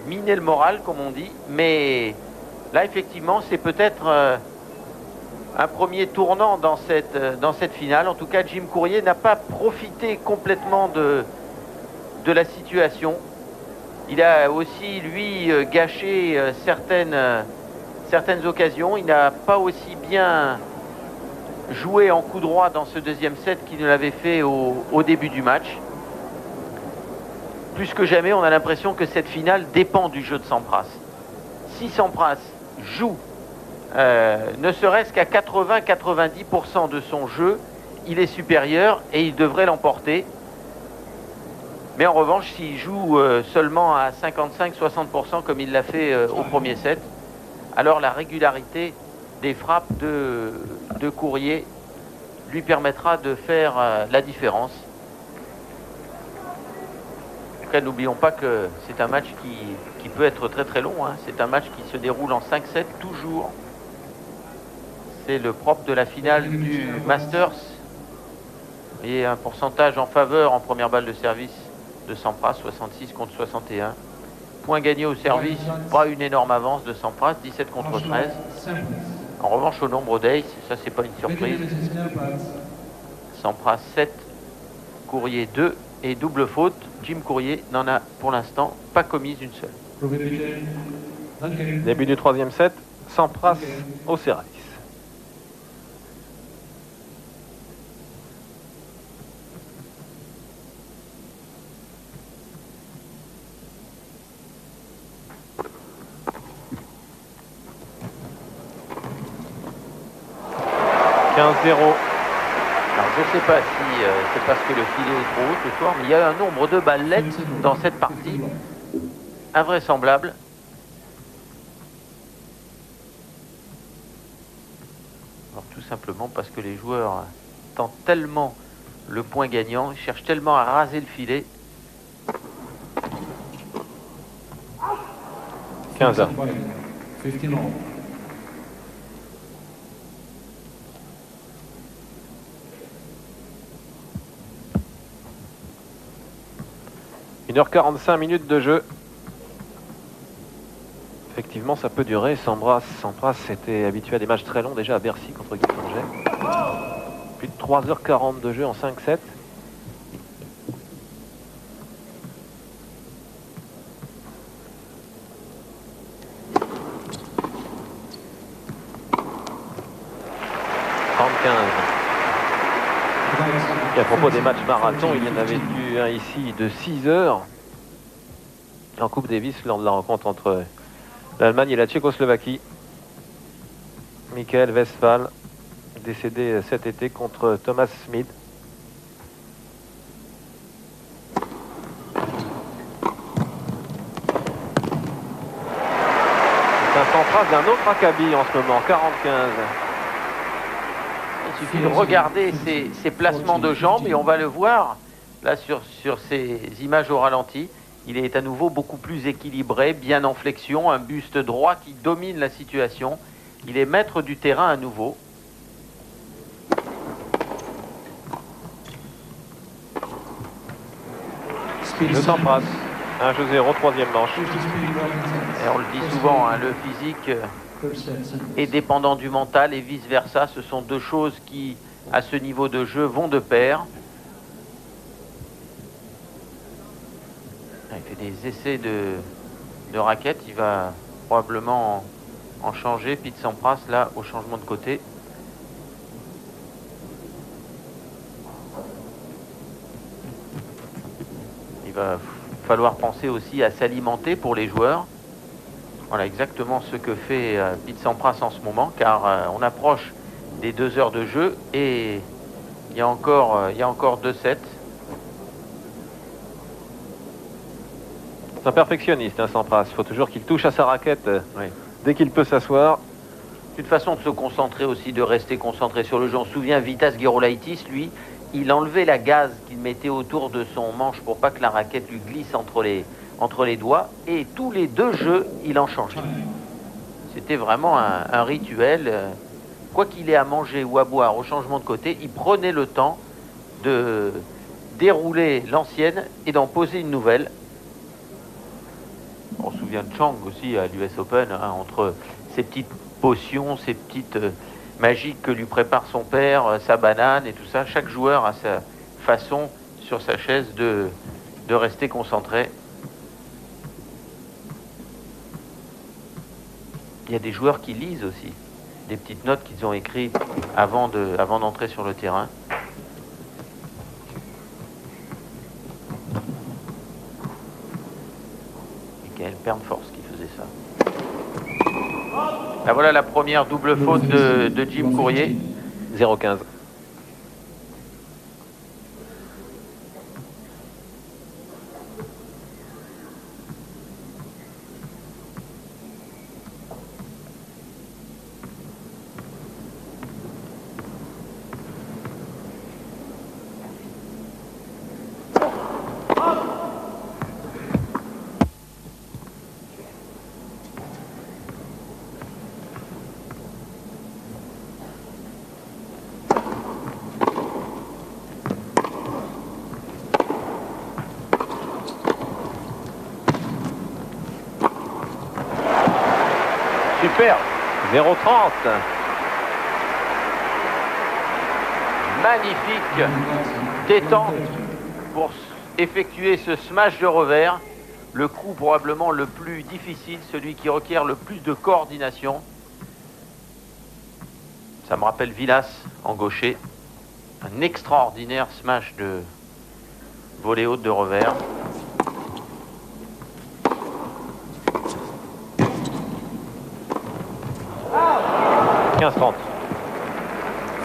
miner le moral, comme on dit. Mais là, effectivement, c'est peut-être un premier tournant dans cette finale. En tout cas, Jim Courier n'a pas profité complètement de la situation. Il a aussi, lui, gâché certaines occasions. Il n'a pas aussi bien joué en coup droit dans ce deuxième set qu'il ne l'avait fait au début du match. Plus que jamais, on a l'impression que cette finale dépend du jeu de Sampras. Si Sampras joue ne serait-ce qu'à 80-90% de son jeu, il est supérieur et il devrait l'emporter. Mais en revanche, s'il joue seulement à 55-60% comme il l'a fait au premier set, alors la régularité des frappes de Courier lui permettra de faire la différence. Après, n'oublions pas que c'est un match qui peut être très très long. C'est un match qui se déroule en 5-7 toujours. C'est le propre de la finale du Masters. Et un pourcentage en faveur en première balle de service de Sampras, 66 contre 61. Point gagné au service, pas une énorme avance de Sampras, 17 contre 13. En revanche, au nombre d'aces, ça c'est pas une surprise. Sampras 7, Courier 2 et double faute. Jim Courier n'en a pour l'instant pas commise une seule. Début du troisième set, Sampras au service. Alors je ne sais pas si c'est parce que le filet est trop haut ce soir, mais il y a un nombre de ballettes dans cette partie invraisemblable. Alors tout simplement parce que les joueurs tentent tellement le point gagnant, ils cherchent tellement à raser le filet. 15. Une heure 45 minutes de jeu. Effectivement, ça peut durer. Sampras était habitué à des matchs très longs déjà à Bercy contre Guy Forget. Plus de 3h40 de jeu en 5-7. Et à propos des matchs marathon, il y en avait eu un ici de 6 heures en Coupe Davis lors de la rencontre entre l'Allemagne et la Tchécoslovaquie. Michael Westphal, décédé cet été contre Thomas Smith. C'est un Sampras d'un autre acabit en ce moment, 45. Il suffit de regarder ses placements de jambes et on va le voir là sur ces images au ralenti. Il est à nouveau beaucoup plus équilibré, bien en flexion, un buste droit qui domine la situation. Il est maître du terrain à nouveau. Le Sampras, 1-0, troisième manche. Et on le dit souvent, le physique est dépendant du mental et vice-versa. Ce sont deux choses qui, à ce niveau de jeu, vont de pair. Il fait des essais de raquettes. Il va probablement en changer. Pete Sampras, là, au changement de côté. Il va falloir penser aussi à s'alimenter pour les joueurs. Voilà exactement ce que fait Pete Sampras en ce moment, car on approche des 2 heures de jeu et il y a encore 2 sets. C'est un perfectionniste, Sampras. Il faut toujours qu'il touche à sa raquette dès qu'il peut s'asseoir. C'est une façon de se concentrer aussi, de rester concentré sur le jeu. On se souvient, Vitas Gerulaitis, lui, il enlevait la gaze qu'il mettait autour de son manche pour pas que la raquette lui glisse entre les doigts. Et tous les 2 jeux, il en changeait. C'était vraiment un rituel. Quoi qu'il ait à manger ou à boire au changement de côté, il prenait le temps de dérouler l'ancienne et d'en poser une nouvelle. On se souvient Julian Chang aussi à l'US Open, hein, entre ses petites potions, ses petites magiques que lui prépare son père, sa banane et tout ça. Chaque joueur a sa façon sur sa chaise de rester concentré. Il y a des joueurs qui lisent aussi, des petites notes qu'ils ont écrites avant d'entrer sur le terrain. Michael Pernforce qui faisait ça. Là voilà la première double faute de Jim Courier. 0-15. Super. 0-30. Magnifique détente pour effectuer ce smash de revers. Le coup probablement le plus difficile, celui qui requiert le plus de coordination. Ça me rappelle Vilas en gaucher. Un extraordinaire smash de volée haute de revers.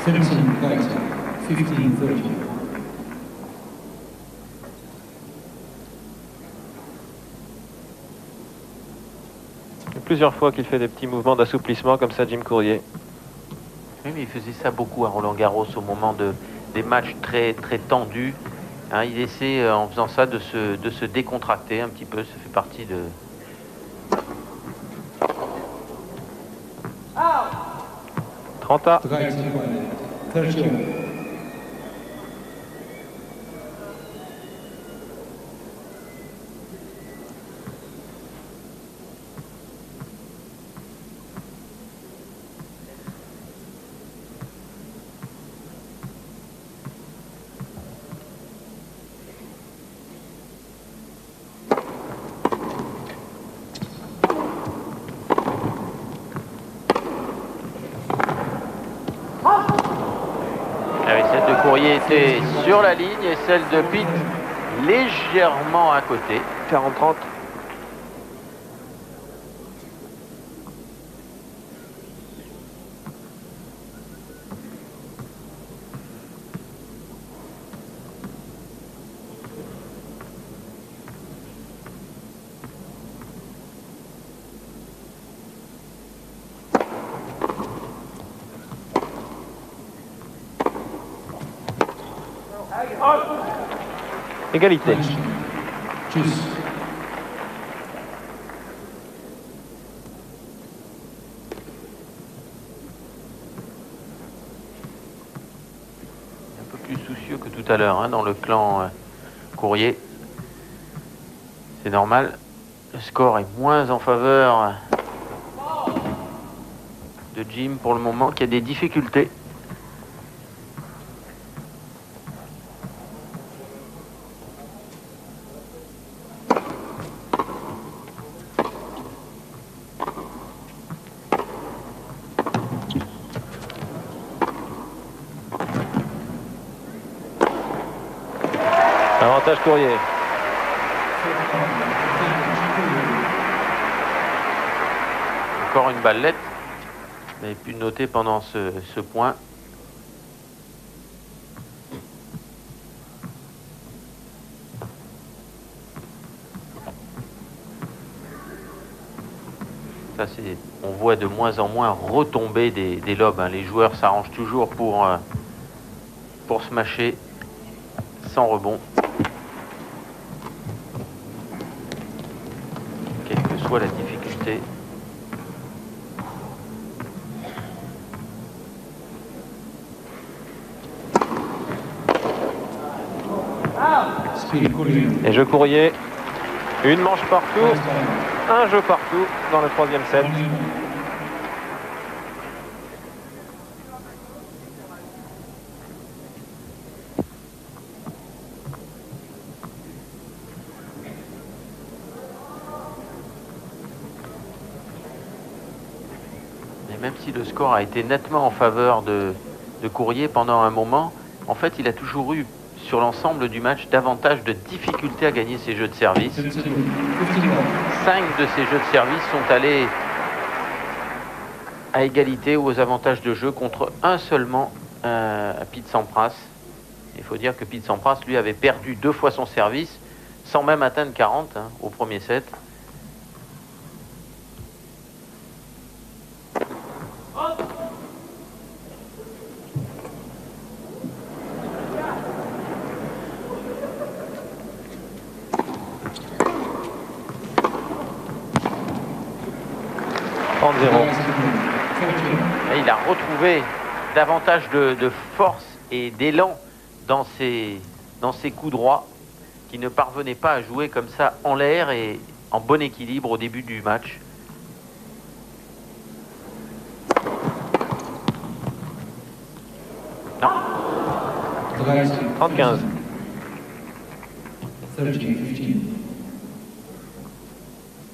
Finishing later, 15-30. Il y a plusieurs fois qu'il fait des petits mouvements d'assouplissement comme ça, Jim Courier. Oui, mais il faisait ça beaucoup à Roland Garros au moment des matchs très tendus. Hein, il essaie en faisant ça de se décontracter un petit peu. Ça fait partie de... 30 à. 30. Celle de Courier était sur la ligne et celle de Pitt légèrement à côté. 40-30. Égalité. Tschüss. Un peu plus soucieux que tout à l'heure hein, dans le clan Courier. C'est normal. Le score est moins en faveur de Jim pour le moment, qui a des difficultés. Avantage Courier. Encore une ballette. Vous avez pu noter pendant ce point. Ça, on voit de moins en moins retomber des lobes. Hein. Les joueurs s'arrangent toujours pour smasher sans rebond. Quelle que soit la difficulté. Speed Courier. Et jeu Courier. Une manche partout. First time. Un jeu partout dans le 3e set. Et même si le score a été nettement en faveur de Courrier pendant un moment, en fait, il a toujours eu, sur l'ensemble du match, davantage de difficultés à gagner ses jeux de service. 5 de ses jeux de service sont allés à égalité ou aux avantages de jeu contre un seulement, Pete Sampras. Il faut dire que Pete Sampras, lui, avait perdu 2 fois son service sans même atteindre 40 au premier set. Et il a retrouvé davantage de force et d'élan dans ses coups droits qui ne parvenait pas à jouer comme ça en l'air et en bon équilibre au début du match. Non. 30-15. 13-15.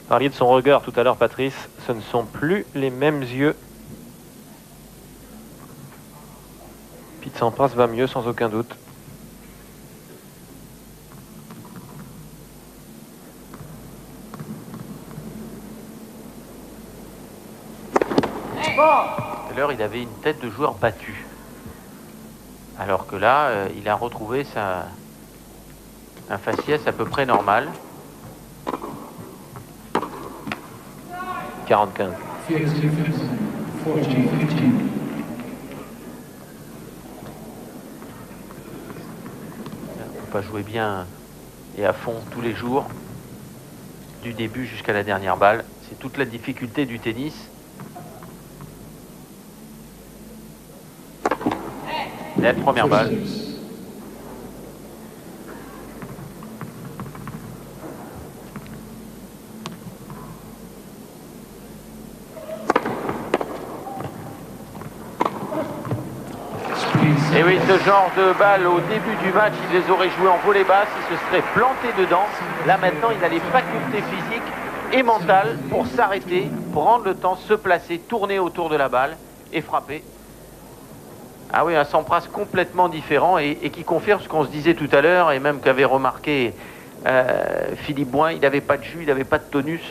Parliez de son regard tout à l'heure, Patrice. Ce ne sont plus les mêmes yeux. Pete Sampras va mieux sans aucun doute. Tout à l'heure, il avait une tête de joueur battu. Alors que là, il a retrouvé un faciès à peu près normal. 40-15. Felix Dickinson, 14-15. On peut pas jouer bien et à fond tous les jours, du début jusqu'à la dernière balle. C'est toute la difficulté du tennis. Net, première balle. 46. Et oui, ce genre de balle au début du match, il les aurait joués en volée basse, il se serait planté dedans. Là maintenant, il a les facultés physiques et mentales pour s'arrêter, prendre le temps, se placer, tourner autour de la balle et frapper. Ah oui, un Sampras complètement différent et qui confirme ce qu'on se disait tout à l'heure et même qu'avait remarqué Philippe Boin, il n'avait pas de jus, il n'avait pas de tonus.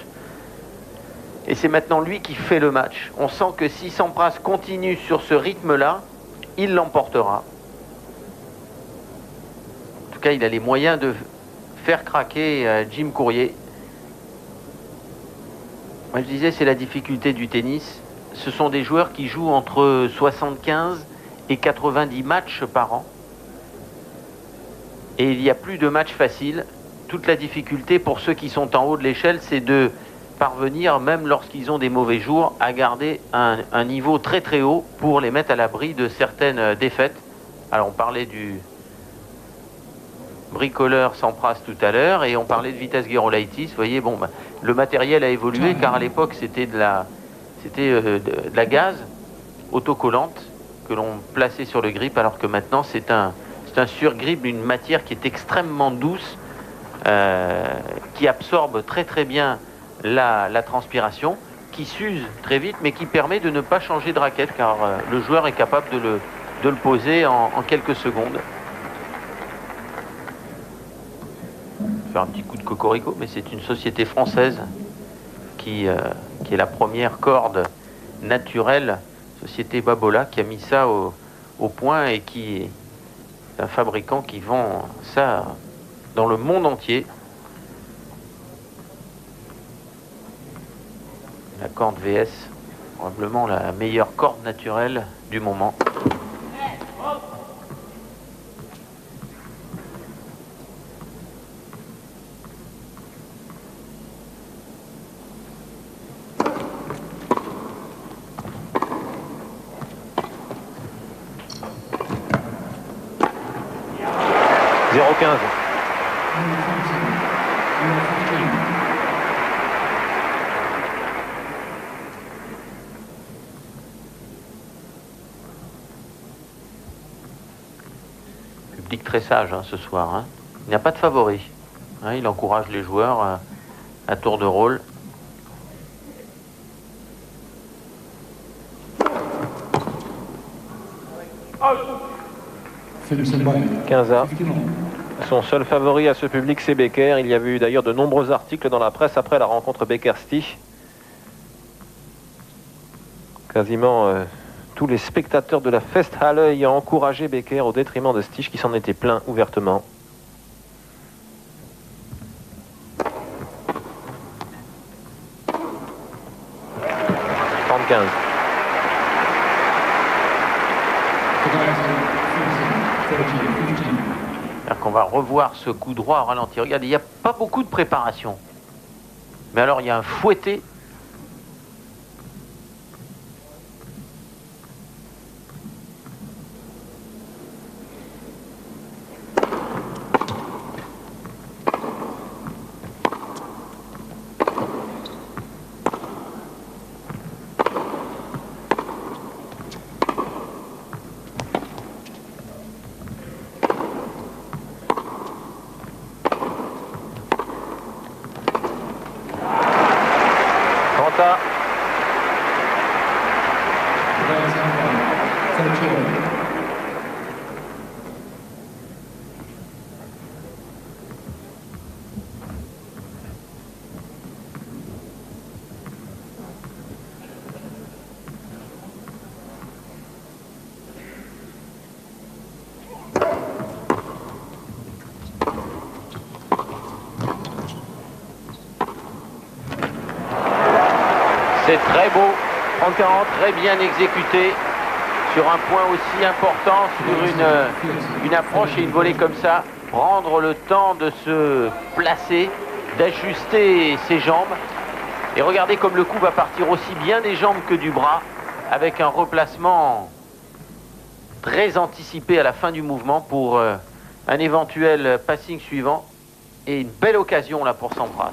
Et c'est maintenant lui qui fait le match. On sent que si Sampras continue sur ce rythme-là, il l'emportera. En tout cas, il a les moyens de faire craquer Jim Courier. Moi, je disais, c'est la difficulté du tennis. Ce sont des joueurs qui jouent entre 75 et 90 matchs par an. Et il n'y a plus de matchs faciles. Toute la difficulté pour ceux qui sont en haut de l'échelle, c'est de parvenir, même lorsqu'ils ont des mauvais jours, à garder un niveau très très haut pour les mettre à l'abri de certaines défaites. Alors on parlait du bricoleur Sampras tout à l'heure et on parlait de Vitas Gerolaitis. Vous voyez, bon, le matériel a évolué car à l'époque c'était de la gaze autocollante que l'on plaçait sur le grip, alors que maintenant c'est un surgrip d'une matière qui est extrêmement douce, qui absorbe très très bien la transpiration, qui s'use très vite, mais qui permet de ne pas changer de raquette, car le joueur est capable de le poser en quelques secondes. Faire un petit coup de cocorico, mais c'est une société française qui est la première corde naturelle, société Babola, qui a mis ça au point et qui est un fabricant qui vend ça dans le monde entier. La corde VS, probablement la meilleure corde naturelle du moment. public très sage hein, ce soir. Hein. Il n'y a pas de favori. Hein, il encourage les joueurs à tour de rôle. Philippe Sembach. 15A. 50 all. Son seul favori à ce public, c'est Becker. Il y avait eu d'ailleurs de nombreux articles dans la presse après la rencontre Becker-Stich. Quasiment tous les spectateurs de la Festhalle ayant encouragé Becker au détriment de Stich qui s'en était plaint ouvertement. The guys are 13, 15. C'est-à-dire qu'on va revoir ce coup droit au ralenti. Regardez, il n'y a pas beaucoup de préparation. Mais alors, il y a un fouetté. Quanta, The guys have 13 all. C'est très beau, 30-40, très bien exécuté sur un point aussi important, sur une approche et une volée comme ça. Prendre le temps de se placer, d'ajuster ses jambes. Et regardez comme le coup va partir aussi bien des jambes que du bras, avec un replacement très anticipé à la fin du mouvement pour un éventuel passing suivant. Et une belle occasion là pour Sampras.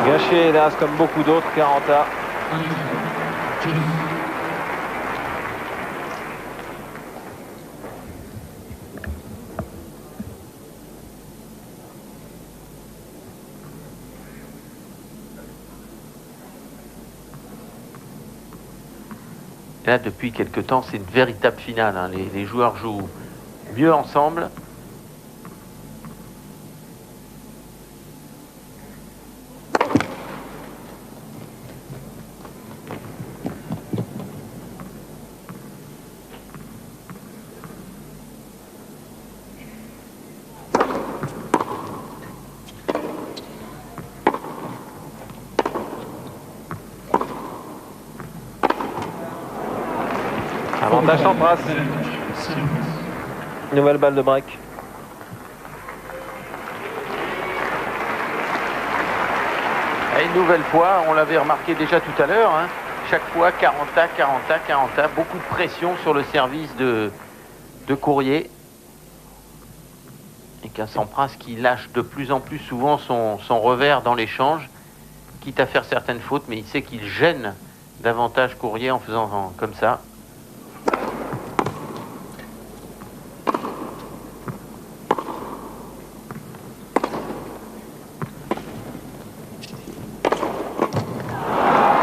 gâché hélas comme beaucoup d'autres, 40A. Là, depuis quelque temps, c'est une véritable finale. Hein. Les joueurs jouent mieux ensemble. Avantage Sampras. Nouvelle balle de break. Et une nouvelle fois, on l'avait remarqué déjà tout à l'heure, hein, chaque fois 40A, 40A, 40A, beaucoup de pression sur le service de Courrier. Et qu'un Sampras qui lâche de plus en plus souvent son revers dans l'échange, quitte à faire certaines fautes, mais il sait qu'il gêne davantage Courrier en faisant comme ça.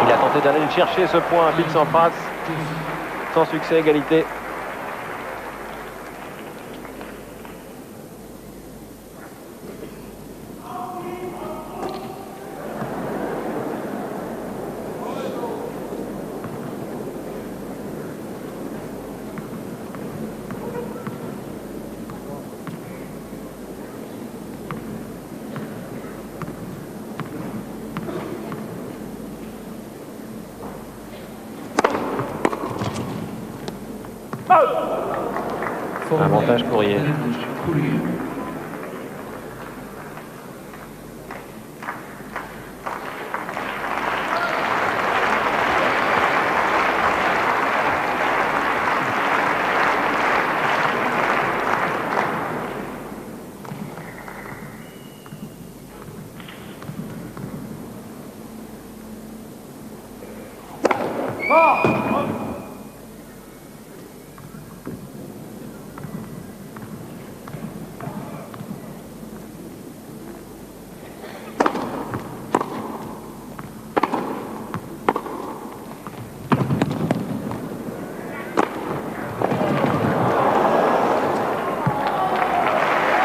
Il a tenté d'aller le chercher ce point, Bill Sampras. Sans succès, égalité. Avantage Courrier.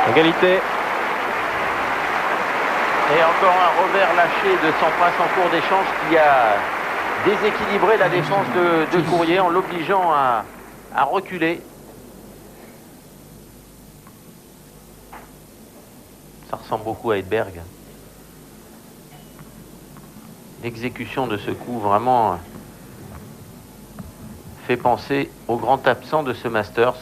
Égalité. Et encore un revers lâché de Sampras en cours d'échange qui a déséquilibré la défense de Courrier en l'obligeant à reculer. Ça ressemble beaucoup à Edberg. L'exécution de ce coup vraiment fait penser au grand absent de ce Masters.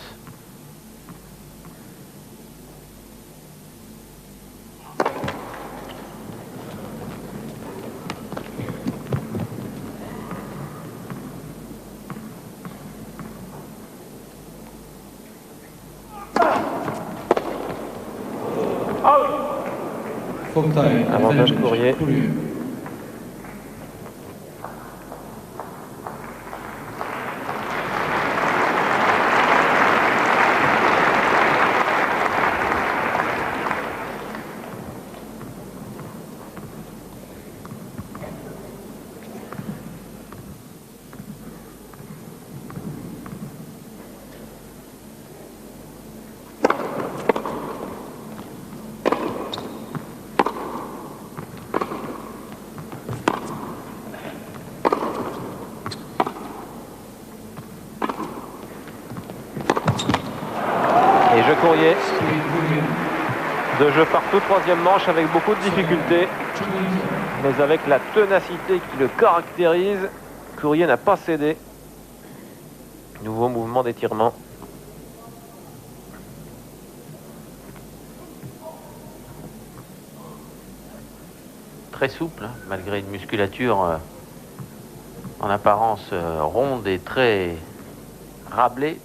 Fault time. Avantage Courrier. Et jeu Courrier. De jeu partout, troisième manche avec beaucoup de difficultés. Mais avec la ténacité qui le caractérise, Courrier n'a pas cédé. Nouveau mouvement d'étirement. Très souple, hein, malgré une musculature en apparence ronde et très rablée.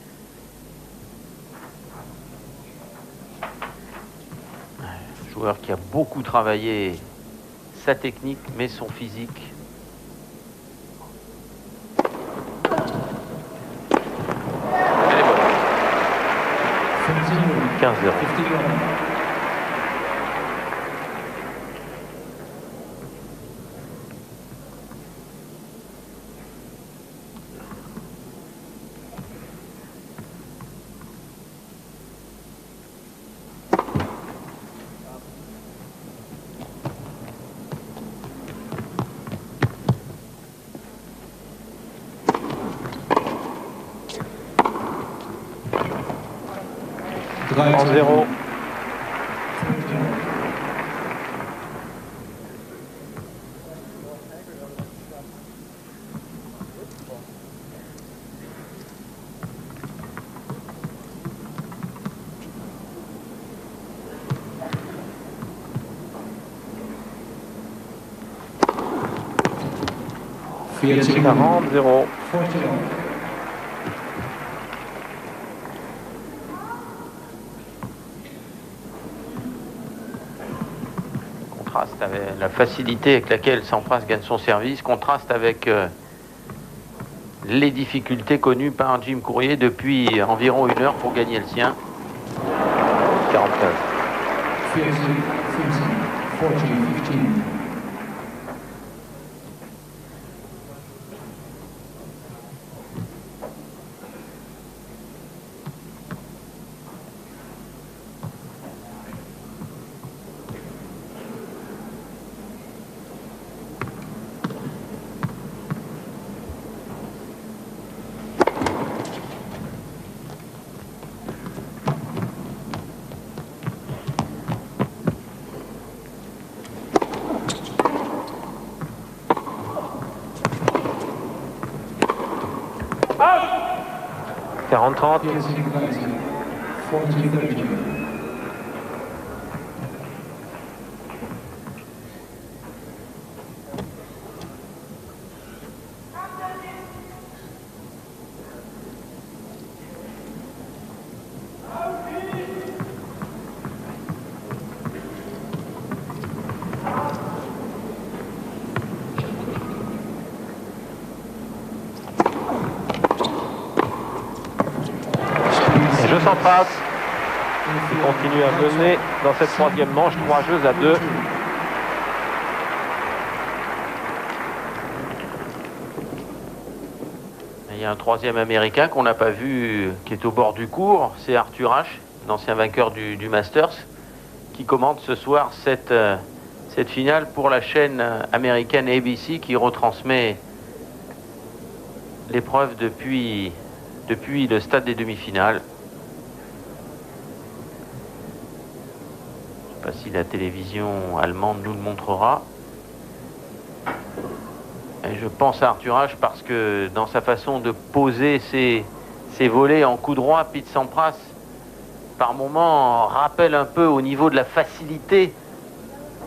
Joueur qui a beaucoup travaillé sa technique, mais son physique. Elle est bonne. 15-0. En 0. Fiat 40-0. 41. Contraste avec la facilité avec laquelle Sampras gagne son service, contraste avec les difficultés connues par Jim Courier depuis environ 1 heure pour gagner le sien. 45. Fiat 40, 15. « 40-30. Fiat 40, 30. Et jeu Sampras qui continue à mener dans cette troisième manche, 3 jeux à 2. Il y a un troisième américain qu'on n'a pas vu, qui est au bord du cours, c'est Arthur Ashe, l'ancien vainqueur du Masters, qui commente ce soir cette finale pour la chaîne américaine ABC qui retransmet l'épreuve depuis le stade des demi-finales. Je ne sais pas si la télévision allemande nous le montrera. Et je pense à Arthur Ashe parce que dans sa façon de poser ses volets en coup droit, Pete Sampras, par moments, rappelle un peu au niveau de la facilité,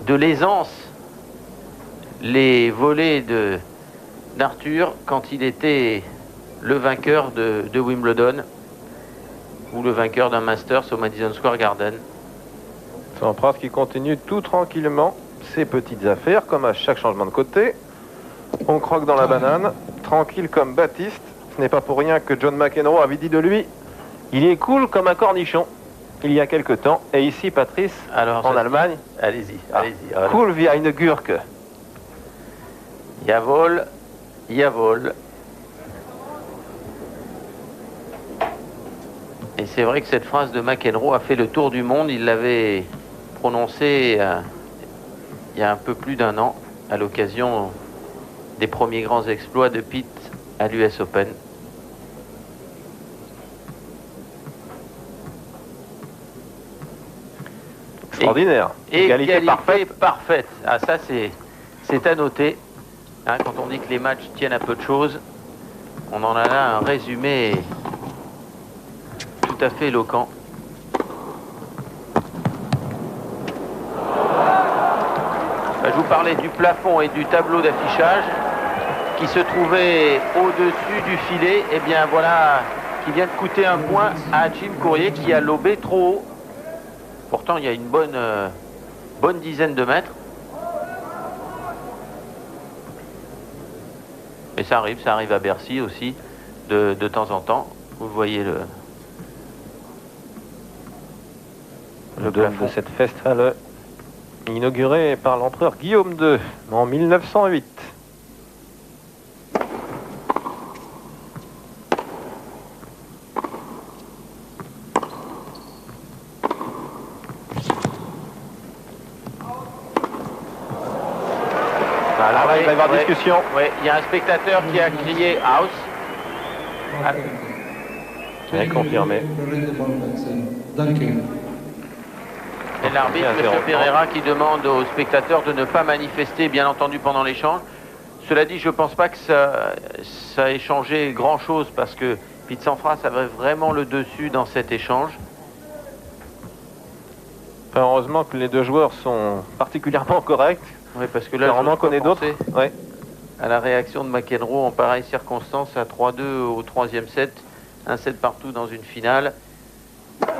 de l'aisance, les volets d'Arthur quand il était le vainqueur de Wimbledon ou le vainqueur d'un Masters au Madison Square Garden. Sampras qui continue tout tranquillement ses petites affaires, comme à chaque changement de côté. On croque dans la banane, tranquille comme Baptiste. Ce n'est pas pour rien que John McEnroe avait dit de lui « Il est cool comme un cornichon » il y a quelque temps. Et ici, Patrice, en Allemagne, allez-y, allez-y. Voilà. Cool wie eine Gurke. Jawohl, jawohl. Et c'est vrai que cette phrase de McEnroe a fait le tour du monde. Il l'avait prononcée il y a un peu plus d'1 an à l'occasion des premiers grands exploits de Pete à l'US Open. Extraordinaire. Égalité parfaite. Ah, ça, c'est à noter. Hein, quand on dit que les matchs tiennent à peu de choses, on en a là un résumé tout à fait éloquent. Je vous parlais du plafond et du tableau d'affichage qui se trouvait au-dessus du filet. Et bien voilà, qui vient de coûter un point à Jim Courier qui a lobé trop haut. Pourtant, il y a une bonne dizaine de mètres. Mais ça arrive à Bercy aussi, de temps en temps. Vous voyez le dôme de cette Festhalle, inaugurée par l'empereur Guillaume II en 1908. Alors là, il va y avoir discussion. Oui, il y a un spectateur qui a crié house. C'est confirmé. Et l'arbitre, M. Pereira, qui demande aux spectateurs de ne pas manifester, bien entendu, pendant l'échange. Cela dit, je ne pense pas que ça ait changé grand-chose parce que Pete Sampras avait vraiment le dessus dans cet échange. Enfin, heureusement que les deux joueurs sont particulièrement corrects. Oui, parce que là, on en connaît d'autres. Ouais. À la réaction de McEnroe en pareille circonstance à 3-2 au 3e set. Un set partout dans une finale. 0-40.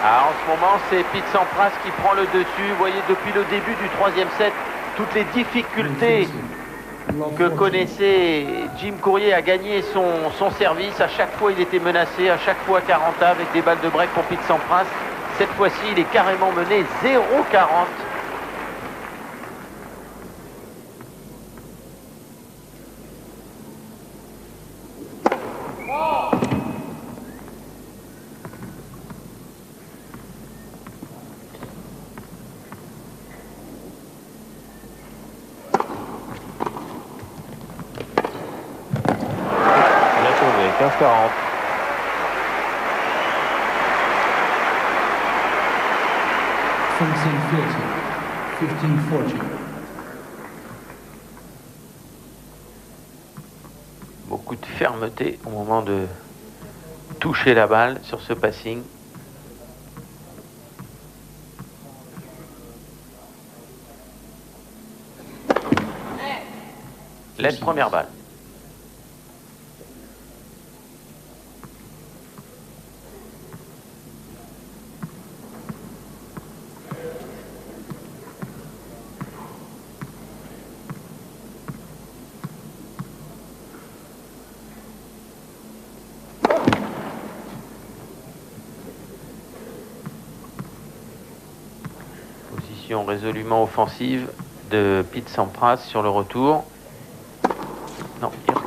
Ah, en ce moment, c'est Pete Sampras qui prend le dessus. Vous voyez, depuis le début du 3e set, toutes les difficultés que connaissait Jim Courier à gagner son service. À chaque fois, il était menacé, à chaque fois 40 avec des balles de break pour Pete Sampras. Cette fois-ci, il est carrément mené 0-40. Beaucoup de fermeté au moment de toucher la balle sur ce passing. Laisse première balle. Position résolument offensive de Pete Sampras sur le retour.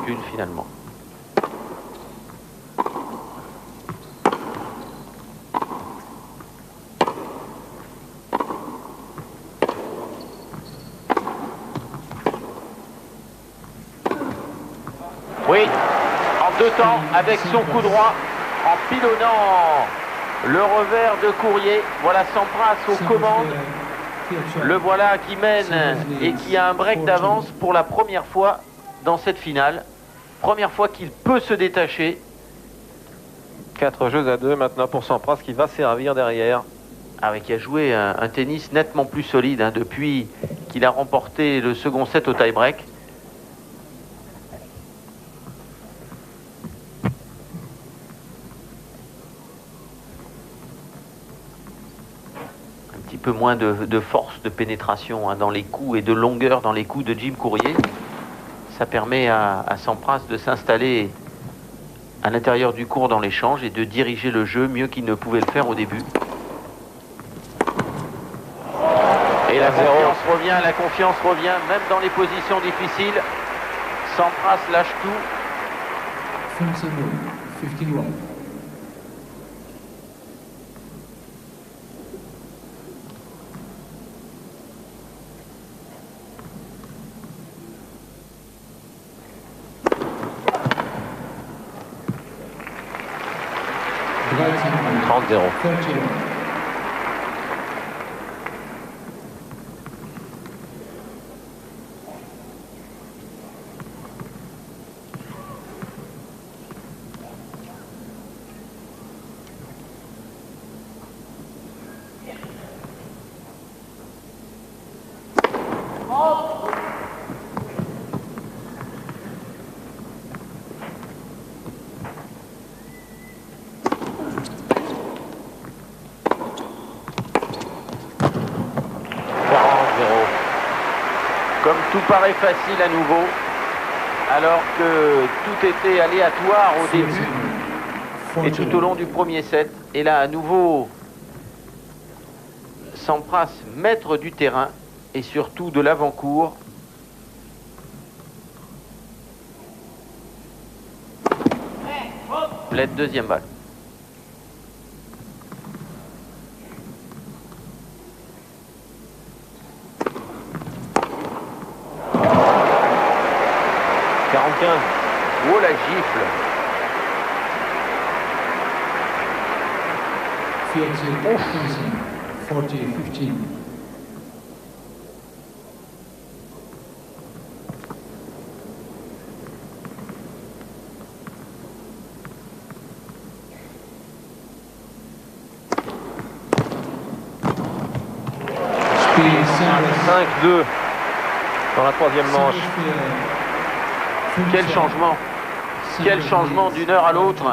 aucune finalement. Oui, en 2 temps, avec son coup droit, en pilonnant le revers de Courrier. Voilà Sampras aux commandes. Le voilà qui mène et qui a un break d'avance pour la première fois dans cette finale. Première fois qu'il peut se détacher. 4 jeux à 2 maintenant pour Sampras qui va servir derrière. Qui a joué un tennis nettement plus solide hein, depuis qu'il a remporté le second set au tie-break. Un peu moins de force de pénétration hein, dans les coups et de longueur dans les coups de Jim Courier. Ça permet à Sampras de s'installer à l'intérieur du court dans l'échange et de diriger le jeu mieux qu'il ne pouvait le faire au début. Et la confiance revient même dans les positions difficiles. Sampras lâche tout. 15-1. « 30-0. Comme tout paraît facile à nouveau, alors que tout était aléatoire au début et tout au long du premier set. Et là, à nouveau, Sampras, maître du terrain et surtout de l'avant-court. L'aide deuxième balle. Oh la gifle. 40-15. Speed 5-2 dans la troisième manche. Quel changement! Quel changement d'une heure à l'autre!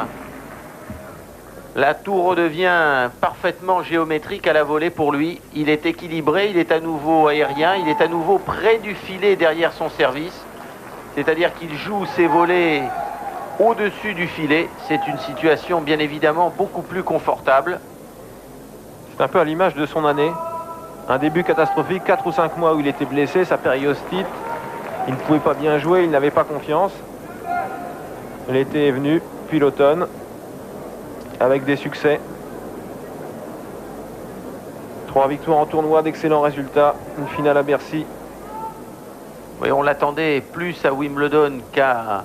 La tour redevient parfaitement géométrique à la volée pour lui. Il est équilibré, il est à nouveau aérien, il est à nouveau près du filet derrière son service. C'est-à-dire qu'il joue ses volées au-dessus du filet. C'est une situation bien évidemment beaucoup plus confortable. C'est un peu à l'image de son année. Un début catastrophique, 4 ou 5 mois où il était blessé, sa périostite. Il ne pouvait pas bien jouer, il n'avait pas confiance. L'été est venu, puis l'automne, avec des succès. 3 victoires en tournoi, d'excellents résultats. Une finale à Bercy. Oui, on l'attendait plus à Wimbledon qu'à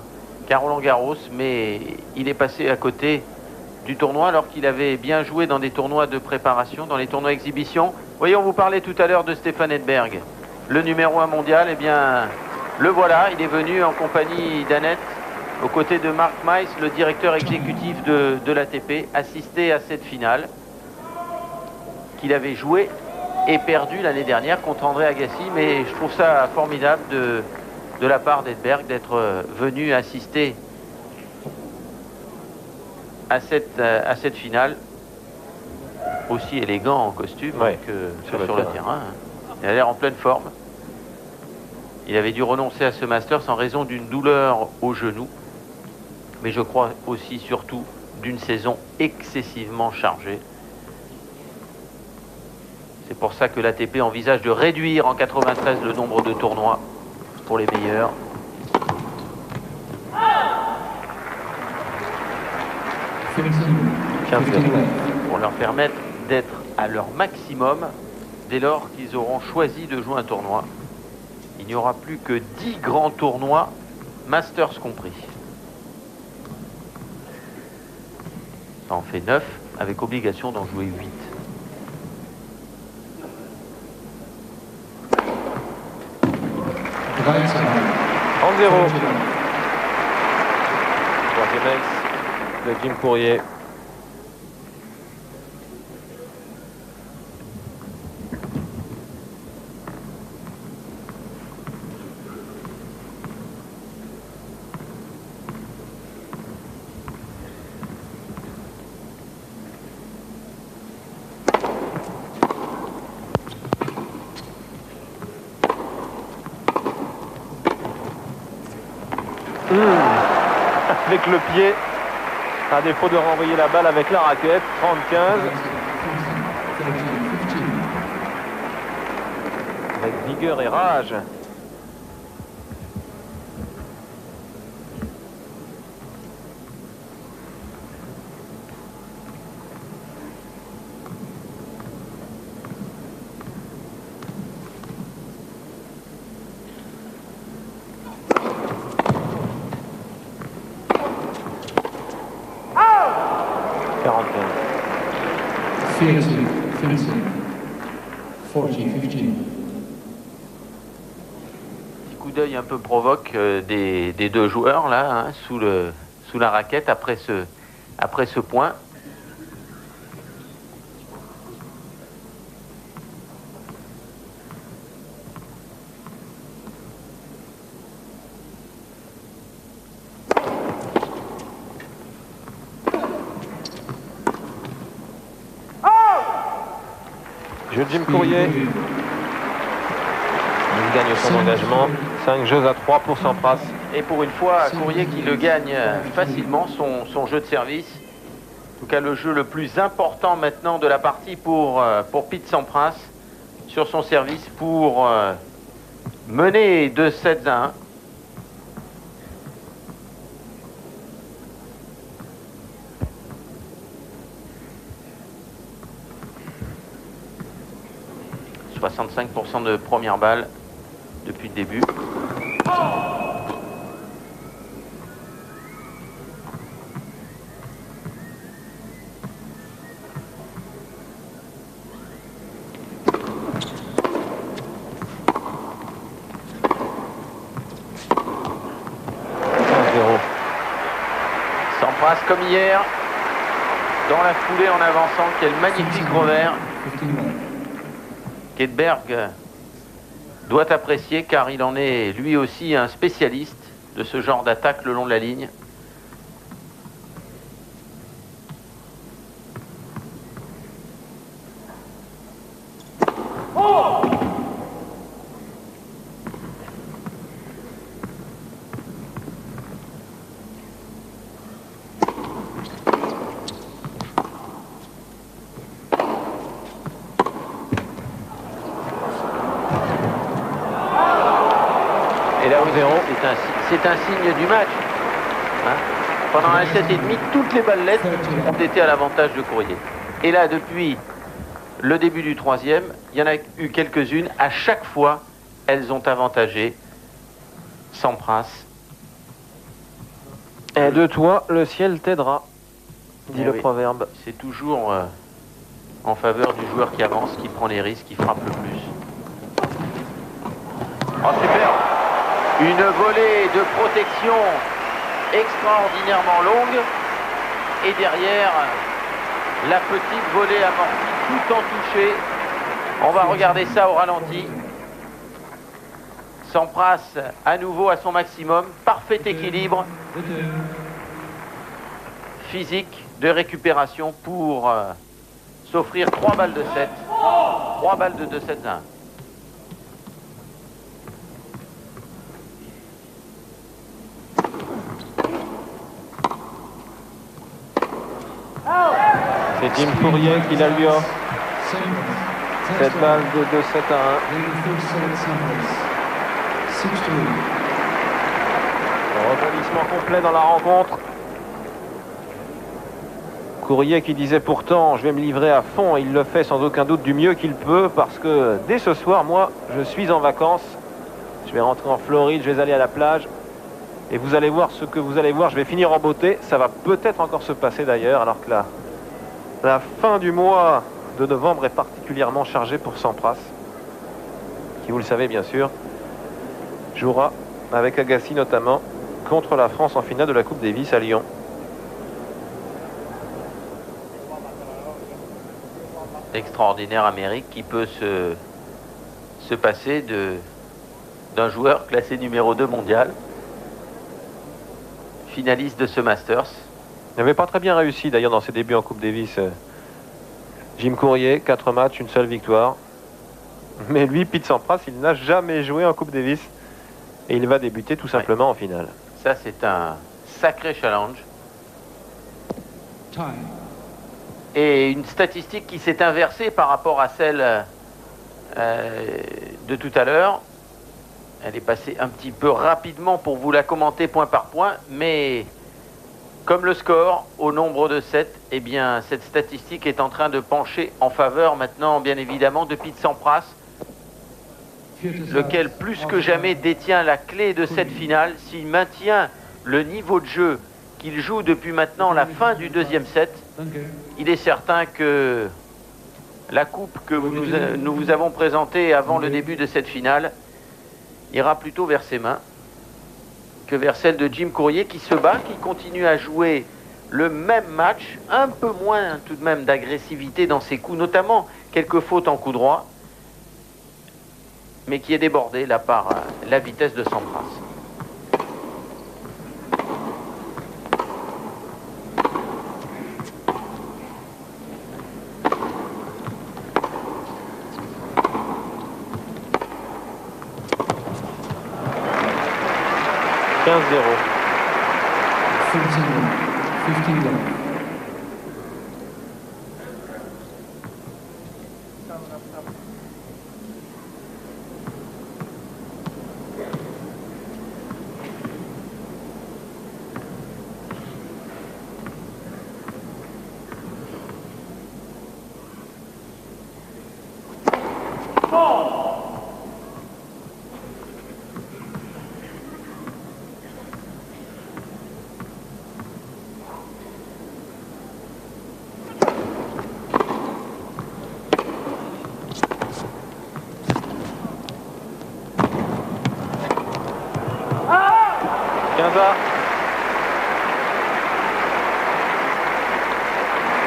Roland-Garros, mais il est passé à côté du tournoi alors qu'il avait bien joué dans des tournois de préparation, dans les tournois exhibition. Vous voyez, on vous parlait tout à l'heure de Stefan Edberg, le numéro 1 mondial. Eh bien, le voilà, il est venu en compagnie d'Annette, aux côtés de Mark Mice, le directeur exécutif de l'ATP, assister à cette finale qu'il avait joué et perdu l'année dernière contre André Agassi. Mais je trouve ça formidable de la part d'Edberg d'être venu assister à cette finale, aussi élégant en costume que sur le terrain. Il a l'air en pleine forme. Il avait dû renoncer à ce Masters en raison d'une douleur au genou, mais je crois aussi surtout d'une saison excessivement chargée. C'est pour ça que l'ATP envisage de réduire en 93 le nombre de tournois pour les meilleurs. 15. 15. 15 left. Pour leur permettre d'être à leur maximum dès lors qu'ils auront choisi de jouer un tournoi. Il n'y aura plus que 10 grands tournois, Masters compris. Ça en fait 9, avec obligation d'en jouer 8. Right side. 30-0. 30 left. Troisième ace de Jim Courier. Avec le pied, à défaut de renvoyer la balle avec la raquette. 30-15. Right side. 13, 15. Avec vigueur et rage. Fencing. 40, 15. Petit coup d'œil un peu provoque des deux joueurs là, hein, sous la raquette après ce point. Jeu de Jim Courier. Il gagne son engagement. 5 jeux à 3 pour Sampras. Et pour une fois, Courier qui le gagne facilement, son jeu de service. En tout cas, le jeu le plus important maintenant de la partie pour Pete Sampras sur son service pour mener 2-7 à 1. « 65% de première balle depuis le début. » Sampras comme hier, dans la foulée en avançant, quel magnifique revers. 15 left. Kedberg doit apprécier car il en est lui aussi un spécialiste de ce genre d'attaque le long de la ligne. Et là, 0, c'est un signe du match. Hein. Pendant un 7,5, toutes les ballettes ont été à l'avantage de Courier. Et là, depuis le début du troisième, il y en a eu quelques-unes. À chaque fois, elles ont avantagé Sampras. Et de toi, le ciel t'aidera, dit Eh le oui. proverbe. C'est toujours en faveur du joueur qui avance, qui prend les risques, qui frappe le plus. Oh, super! Une volée de protection extraordinairement longue. Et derrière, la petite volée amortie tout en touché. On va regarder ça au ralenti. Sampras à nouveau à son maximum. Parfait équilibre physique de récupération pour s'offrir 3 balles de 7. 3 balles de 2-7-1. C'est Jim Courier qui la lui offre. Cette balle de 2-7 à 1. Rebondissement complet dans la rencontre. Courrier qui disait pourtant je vais me livrer à fond, et il le fait sans aucun doute du mieux qu'il peut, parce que dès ce soir, moi, je suis en vacances. Je vais rentrer en Floride, je vais aller à la plage. Et vous allez voir ce que vous allez voir, je vais finir en beauté. Ça va peut-être encore se passer d'ailleurs, alors que la fin du mois de novembre est particulièrement chargée pour Sampras, qui, vous le savez bien sûr, jouera avec Agassi notamment contre la France en finale de la Coupe Davis à Lyon. Extraordinaire Amérique qui peut se passer d'un joueur classé numéro 2 mondial, finaliste de ce Masters. Il n'avait pas très bien réussi d'ailleurs dans ses débuts en Coupe Davis. Jim Courier, 4 matchs, une seule victoire. Mais lui, Pete Sampras, il n'a jamais joué en Coupe Davis. Et il va débuter tout simplement en finale. Ça, c'est un sacré challenge. Time. Et une statistique qui s'est inversée par rapport à celle de tout à l'heure. Elle est passée un petit peu rapidement pour vous la commenter point par point, mais comme le score au nombre de 7, eh bien cette statistique est en train de pencher en faveur maintenant, bien évidemment, de Pete Sampras, lequel plus que jamais détient la clé de cette finale. S'il maintient le niveau de jeu qu'il joue depuis maintenant la fin du deuxième set, il est certain que la coupe que nous vous avons présentée avant le début de cette finale ira plutôt vers ses mains que vers celle de Jim Courier, qui se bat, qui continue à jouer le même match, un peu moins tout de même d'agressivité dans ses coups, notamment quelques fautes en coup droit, mais qui est débordé là par la vitesse de Sampras.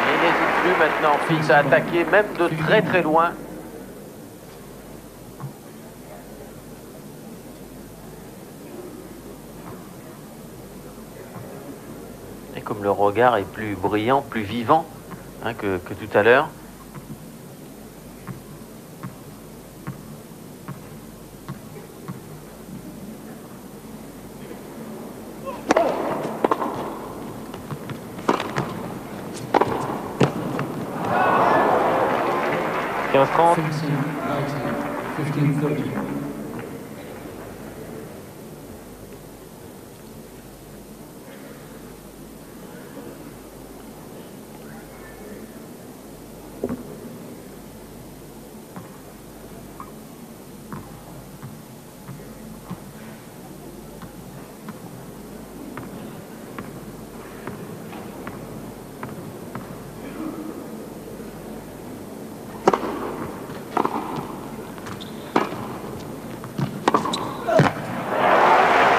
Il n'hésite plus maintenant, Fils, à attaquer même de très très loin. Et comme le regard est plus brillant, plus vivant hein, que tout à l'heure. Finishing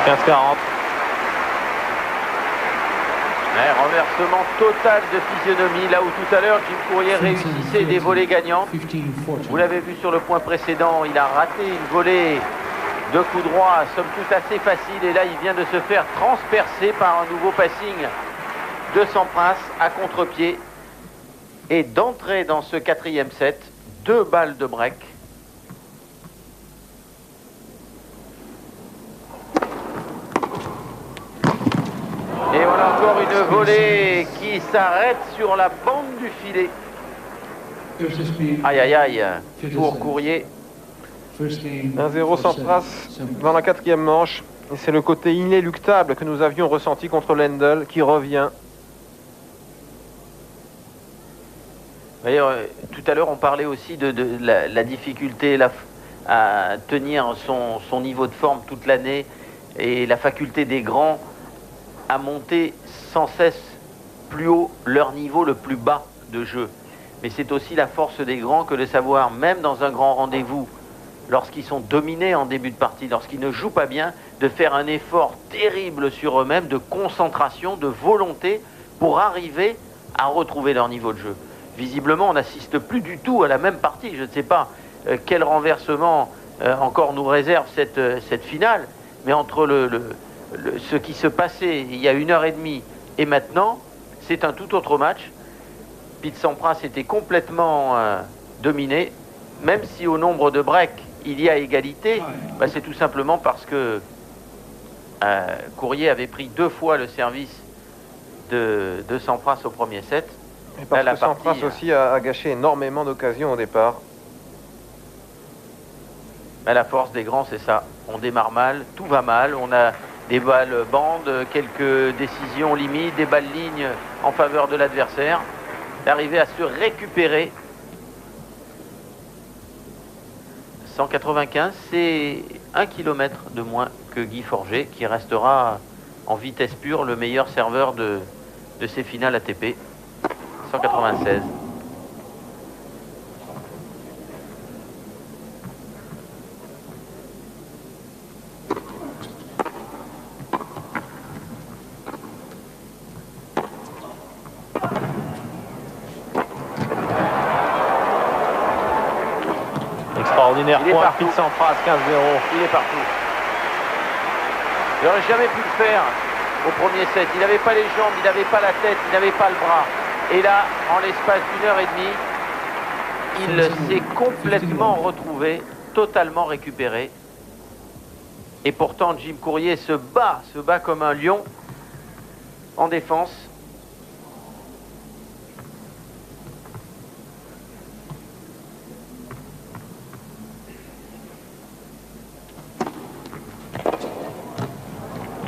15-30. Renversement total de physionomie, là où tout à l'heure Jim Courier réussissait des volées gagnantes. Vous l'avez vu sur le point précédent, il a raté une volée de coup droit, somme toute assez facile, et là il vient de se faire transpercer par un nouveau passing de Sampras à contre-pied et d'entrer dans ce quatrième set, 2 balles de break. Et voilà encore une volée qui s'arrête sur la bande du filet. Aïe aïe aïe, pour Courier. 1-0 Sampras dans la quatrième manche. Et c'est le côté inéluctable que nous avions ressenti contre Lendl qui revient. voyez, tout à l'heure, on parlait aussi de la difficulté à tenir son niveau de forme toute l'année et la faculté des grands à monter sans cesse plus haut leur niveau le plus bas de jeu. Mais c'est aussi la force des grands que de savoir, même dans un grand rendez-vous, lorsqu'ils sont dominés en début de partie, lorsqu'ils ne jouent pas bien, de faire un effort terrible sur eux-mêmes, de concentration, de volonté, pour arriver à retrouver leur niveau de jeu. Visiblement, on n'assiste plus du tout à la même partie. Je ne sais pas quel renversement encore nous réserve cette finale, mais entre ce qui se passait il y a 1h30 et maintenant, c'est un tout autre match. Pete Sampras était complètement dominé, même si au nombre de breaks, il y a égalité, bah, c'est tout simplement parce que Courier avait pris 2 fois le service de Sampras au premier set. Et parce que Sampras aussi a gâché énormément d'occasions au départ. Bah, la force des grands, c'est ça. On démarre mal, tout va mal. On a des balles bandes, quelques décisions limites, des balles lignes en faveur de l'adversaire. D'arriver à se récupérer. 195, c'est 1 km de moins que Guy Forget, qui restera en vitesse pure le meilleur serveur de ces finales ATP. 196. Extraordinaire point, Pete Sampras, 15-0. Il est partout. Il n'aurait jamais pu le faire au premier set. Il n'avait pas les jambes, il n'avait pas la tête, il n'avait pas le bras. Et là, en l'espace d'1h30, il s'est complètement retrouvé, totalement récupéré. Et pourtant, Jim Courier se bat comme un lion en défense.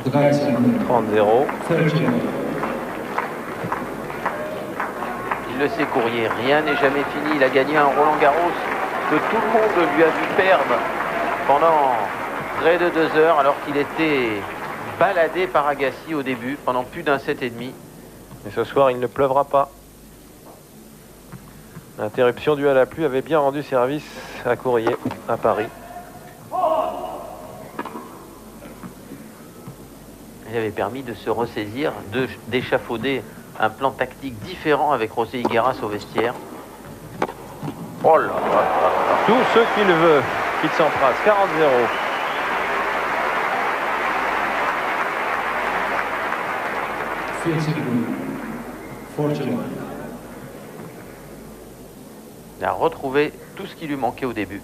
The guys in 30-0. 30. Il le sait, Courier, rien n'est jamais fini. Il a gagné un Roland-Garros que tout le monde lui a vu perdre pendant près de 2 heures, alors qu'il était baladé par Agassi au début, pendant plus d'un set et demi. Et ce soir, il ne pleuvra pas. L'interruption due à la pluie avait bien rendu service à Courier, à Paris. Il avait permis de se ressaisir, d'échafauder un plan tactique différent avec José Higueras au vestiaire. Oh là là là là. Tout ce qu'il veut, Pete Sampras, 40-0. Il a retrouvé tout ce qui lui manquait au début.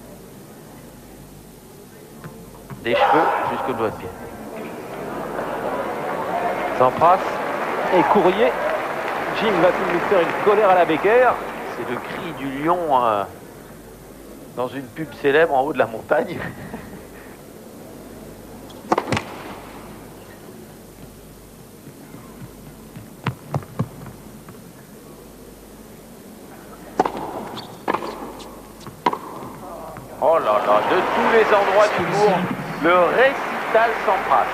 Des cheveux jusqu'au doigt de pied. Sampras et Courier. Jim va-t-il nous faire une colère à la Becker? C'est le cri du lion dans une pub célèbre en haut de la montagne. Oh là là, de tous les endroits du cours, le récital Sampras.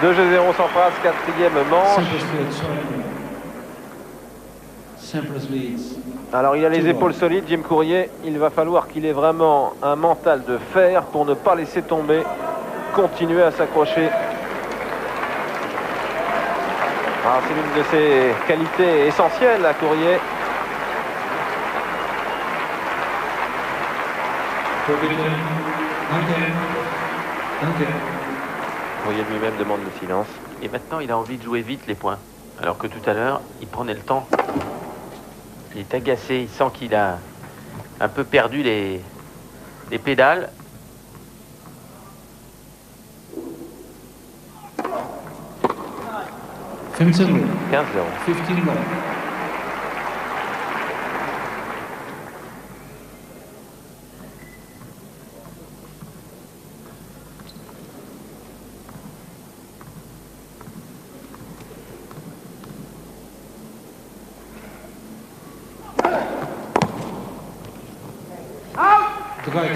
2-0 Sampras, 4e manche. Alors il a les épaules solides, Jim Courier. Il va falloir qu'il ait vraiment un mental de fer pour ne pas laisser tomber, continuer à s'accrocher. C'est l'une de ses qualités essentielles à Courier. Courier lui-même demande le silence. Et maintenant, il a envie de jouer vite les points. Alors que tout à l'heure, il prenait le temps. Il est agacé, il sent qu'il a un peu perdu les pédales. Fem 15-0. 15 ball. 30-0.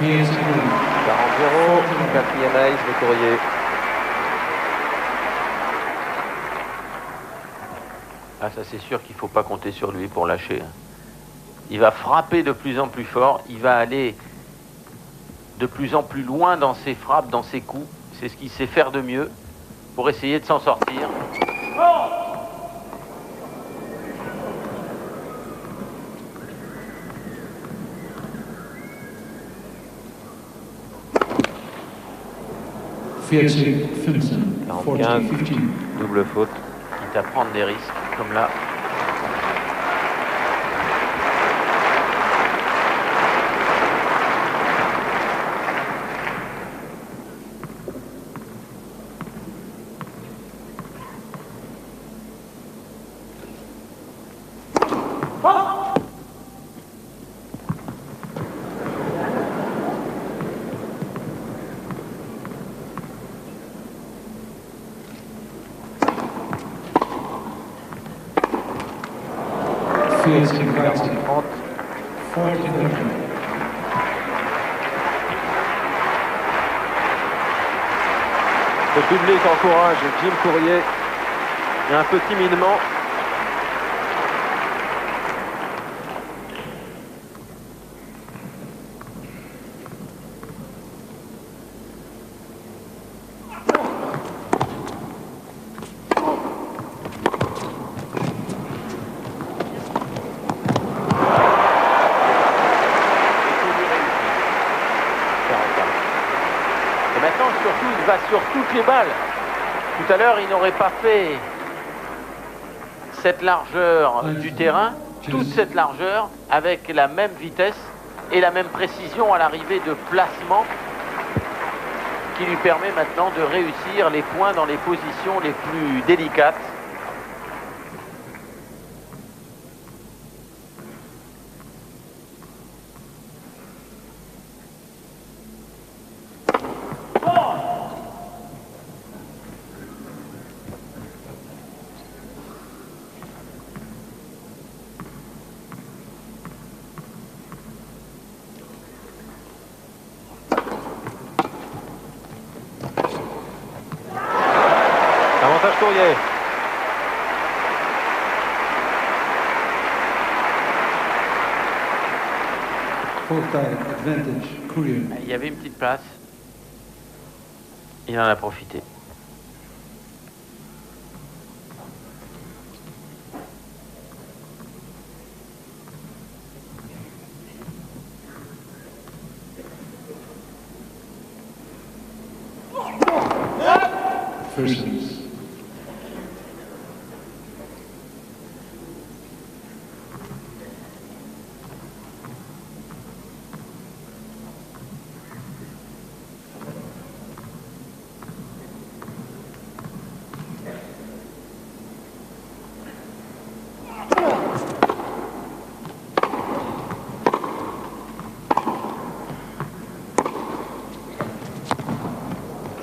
Fears 40-0, quatrième ace de Courrier. Ah, ça c'est sûr qu'il ne faut pas compter sur lui pour lâcher. Il va frapper de plus en plus fort, il va aller de plus en plus loin dans ses frappes, dans ses coups. C'est ce qu'il sait faire de mieux pour essayer de s'en sortir. Fears 15, 45, 40-15. double faute. Quitte à prendre des risques, comme là. Fears 30, 30. 40-30. Le public encourage Jim Courrier, et un peu timidement. Et maintenant, surtout, il va sur toutes les balles. Tout à l'heure, il n'aurait pas fait cette largeur du terrain, toute cette largeur, avec la même vitesse et la même précision à l'arrivée de placement qui lui permet maintenant de réussir les points dans les positions les plus délicates. Avantage Courrier. Full time advantage, Courier. Il y avait une petite place. Il en a profité. First ace.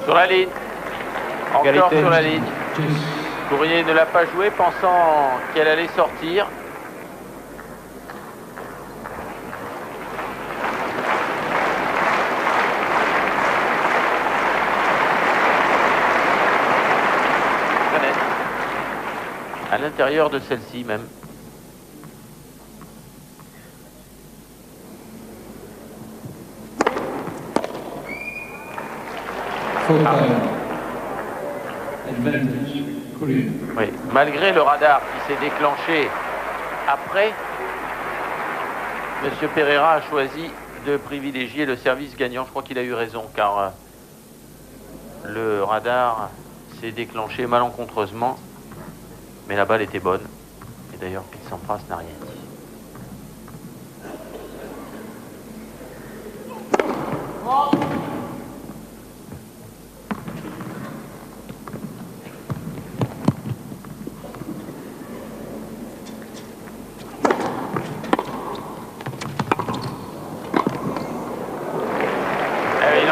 Sur la ligne. Encore Égalité. sur la ligne. Chase. Courrier ne l'a pas joué, pensant qu'elle allait sortir. Très net. À l'intérieur de celle-ci même. Full time advantage, Courier. Oui. Malgré le radar qui s'est déclenché après, M. Pereira a choisi de privilégier le service gagnant. Je crois qu'il a eu raison, car le radar s'est déclenché malencontreusement, mais la balle était bonne. Et d'ailleurs, Pete Sampras n'a rien dit.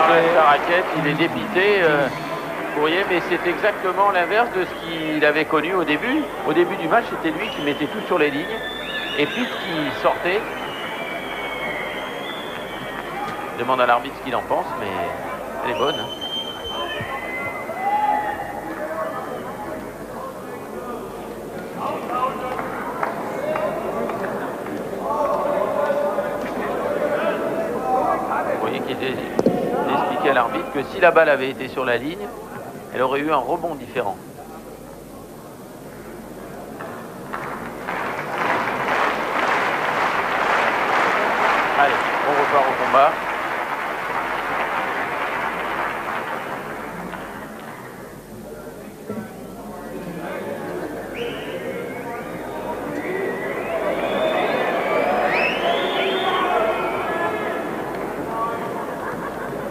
dépité. sa raquette, il est dépité, Courrier, mais c'est exactement l'inverse de ce qu'il avait connu au début. Au début du match, c'était lui qui mettait tout sur les lignes, et puis qui sortait. Je demande à l'arbitre ce qu'il en pense, mais elle est bonne. Hein. Vous voyez qu'il expliquait à l'arbitre que si la balle avait été sur la ligne, elle aurait eu un rebond différent. Allez, on repart au combat.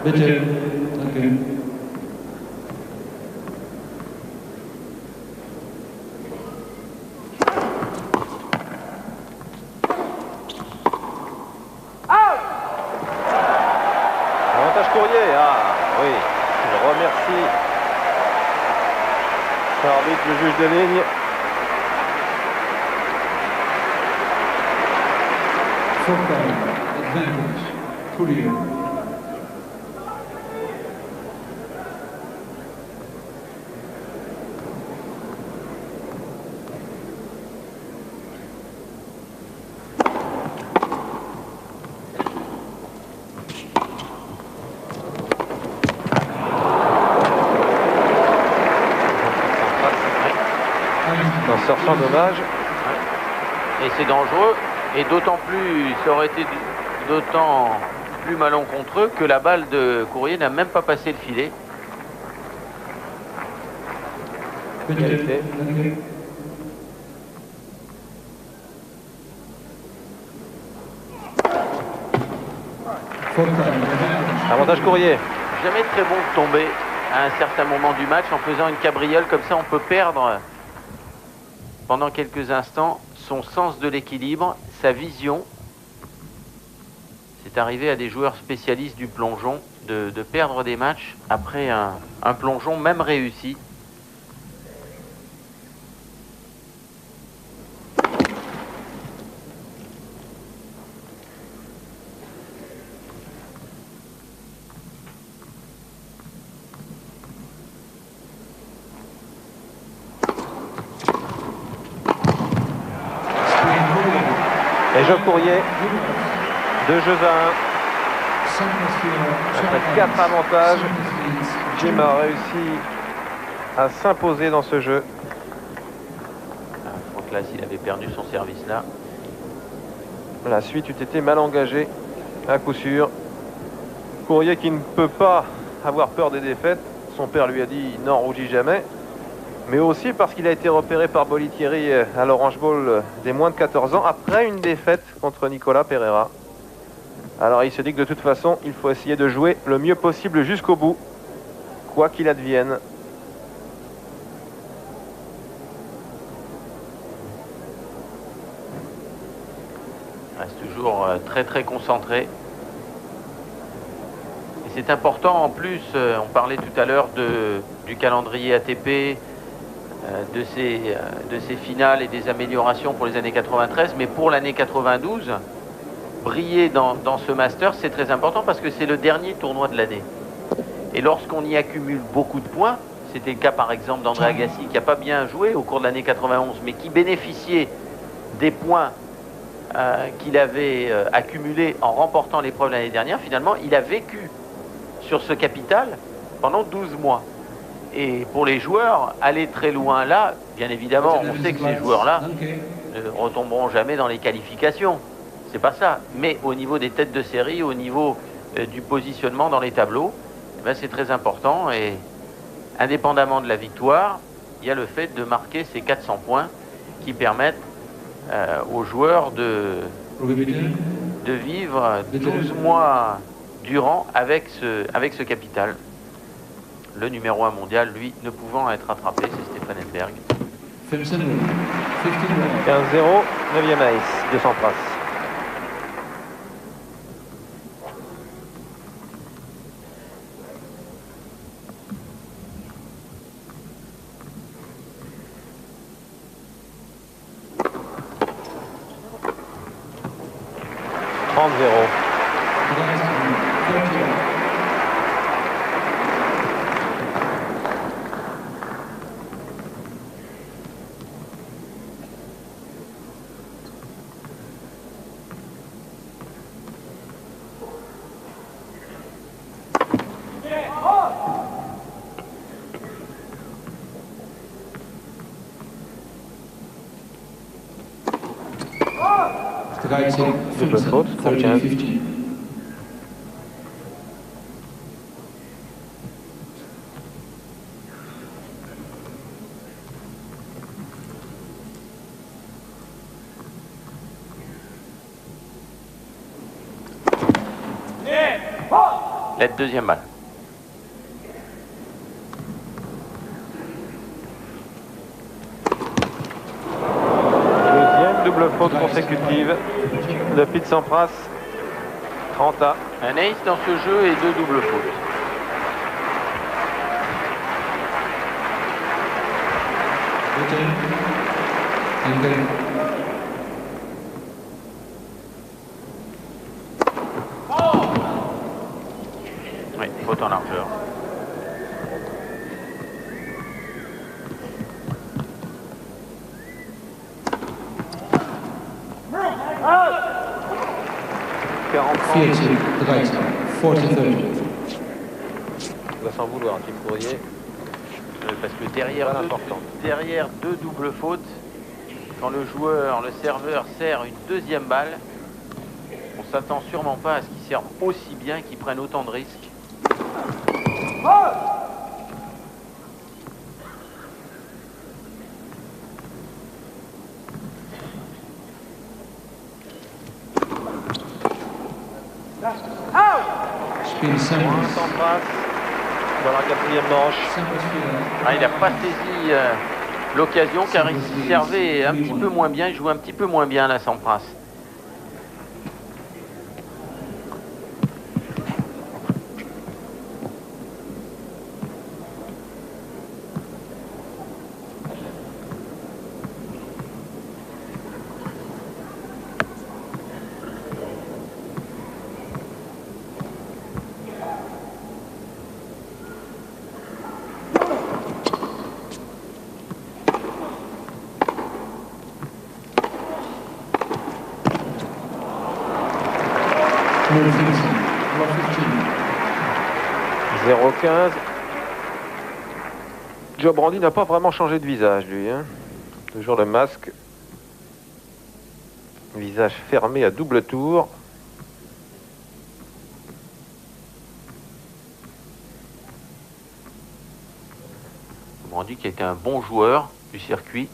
Bitte, danke. Avantage Courrier. Ah oui, je remercie l'arbitre, le juge de ligne. Full time advantage. Courier. Un sortant dommage. Et c'est dangereux, et d'autant plus, ça aurait été d'autant plus malencontreux que la balle de Courrier n'a même pas passé le filet. Bitte, Égalité. danke. Full time advantage. Avantage Courrier. Jamais très bon de tomber à un certain moment du match en faisant une cabriole comme ça. On peut perdre pendant quelques instants son sens de l'équilibre, sa vision. C'est arrivé à des joueurs spécialistes du plongeon de perdre des matchs après un plongeon même réussi. Et Joe Courrier, 2 jeux à 1. Après 4 avantages, Jim a réussi à s'imposer dans ce jeu. Je crois que là, s'il avait perdu son service là, La suite eût été mal engagée, à coup sûr. Courrier qui ne peut pas avoir peur des défaites. Son père lui a dit « n'en rougis jamais ». Mais aussi parce qu'il a été repéré par Bolitieri à l'Orange Bowl des moins de 14 ans après une défaite contre Nicolas Pereira. Alors il se dit que de toute façon, il faut essayer de jouer le mieux possible jusqu'au bout, quoi qu'il advienne. il reste toujours très très concentré. Et c'est important en plus, on parlait tout à l'heure du calendrier ATP, de ces finales et des améliorations pour les années 93, mais pour l'année 92, briller dans ce Master, c'est très important parce que c'est le dernier tournoi de l'année. Et lorsqu'on y accumule beaucoup de points, c'était le cas par exemple d'André Agassi qui n'a pas bien joué au cours de l'année 91, mais qui bénéficiait des points qu'il avait accumulés en remportant l'épreuve l'année dernière. Finalement, il a vécu sur ce capital pendant 12 mois. Et pour les joueurs, aller très loin là, bien évidemment, on sait que ces joueurs-là ne retomberont jamais dans les qualifications. C'est pas ça. Mais au niveau des têtes de série, au niveau du positionnement dans les tableaux, eh ben, c'est très important. Et indépendamment de la victoire, il y a le fait de marquer ces 400 points qui permettent aux joueurs de vivre 12 mois durant avec ce capital. Le numéro 1 mondial, lui, ne pouvant être rattrapé, c'est Stéphane Edberg. 15-0, 15-0, 9e ace de Sampras. Right hand, 30 off. Double faute, 30, 15. La deuxième balle. Deuxième double faute consécutive de Pete Sampras. 30 à. Un ace dans ce jeu et 2 doubles fautes. Oui, faute en largeur. Right, 40-30. Il va s'en vouloir, Tim Courier. Parce que derrière deux doubles fautes, quand le joueur, le serveur sert une deuxième balle, on s'attend sûrement pas à ce qu'il serve aussi bien, qu'il prenne autant de risques. Spin Sampras. Sampras dans la quatrième manche. Ah, il n'a pas saisi l'occasion car il servait un petit peu moins bien, il jouait un petit peu moins bien la Sampras. More 15. Block 15. 0,15. Joe Brandy n'a pas vraiment changé de visage, lui. Hein. Toujours le masque. Visage fermé à double tour. Brandy qui était un bon joueur du circuit.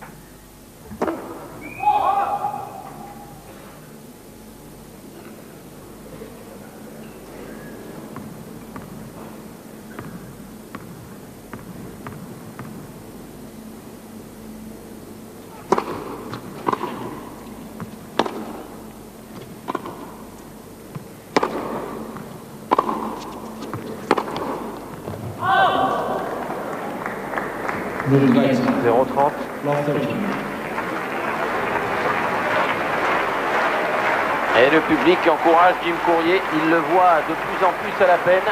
Move right. 0,30. Block 13. Et le public encourage Jim Courier, il le voit de plus en plus à la peine.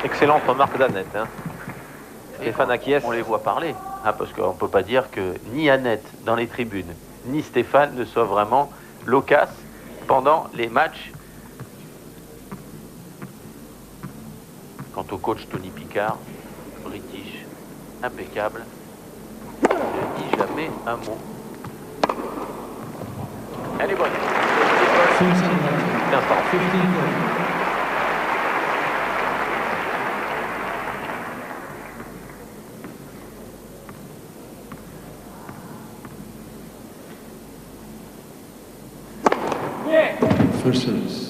Excellente remarque d'Annette. Hein. Stéphane Acquiesce. On les voit parler, hein, parce qu'on ne peut pas dire que ni Annette dans les tribunes, ni Stéphane ne soient vraiment loquaces pendant les matchs. Quant au coach Tony Picard, British, impeccable, il ne dit jamais un mot. Elle est bonne. 15 L'instant. 15. First service.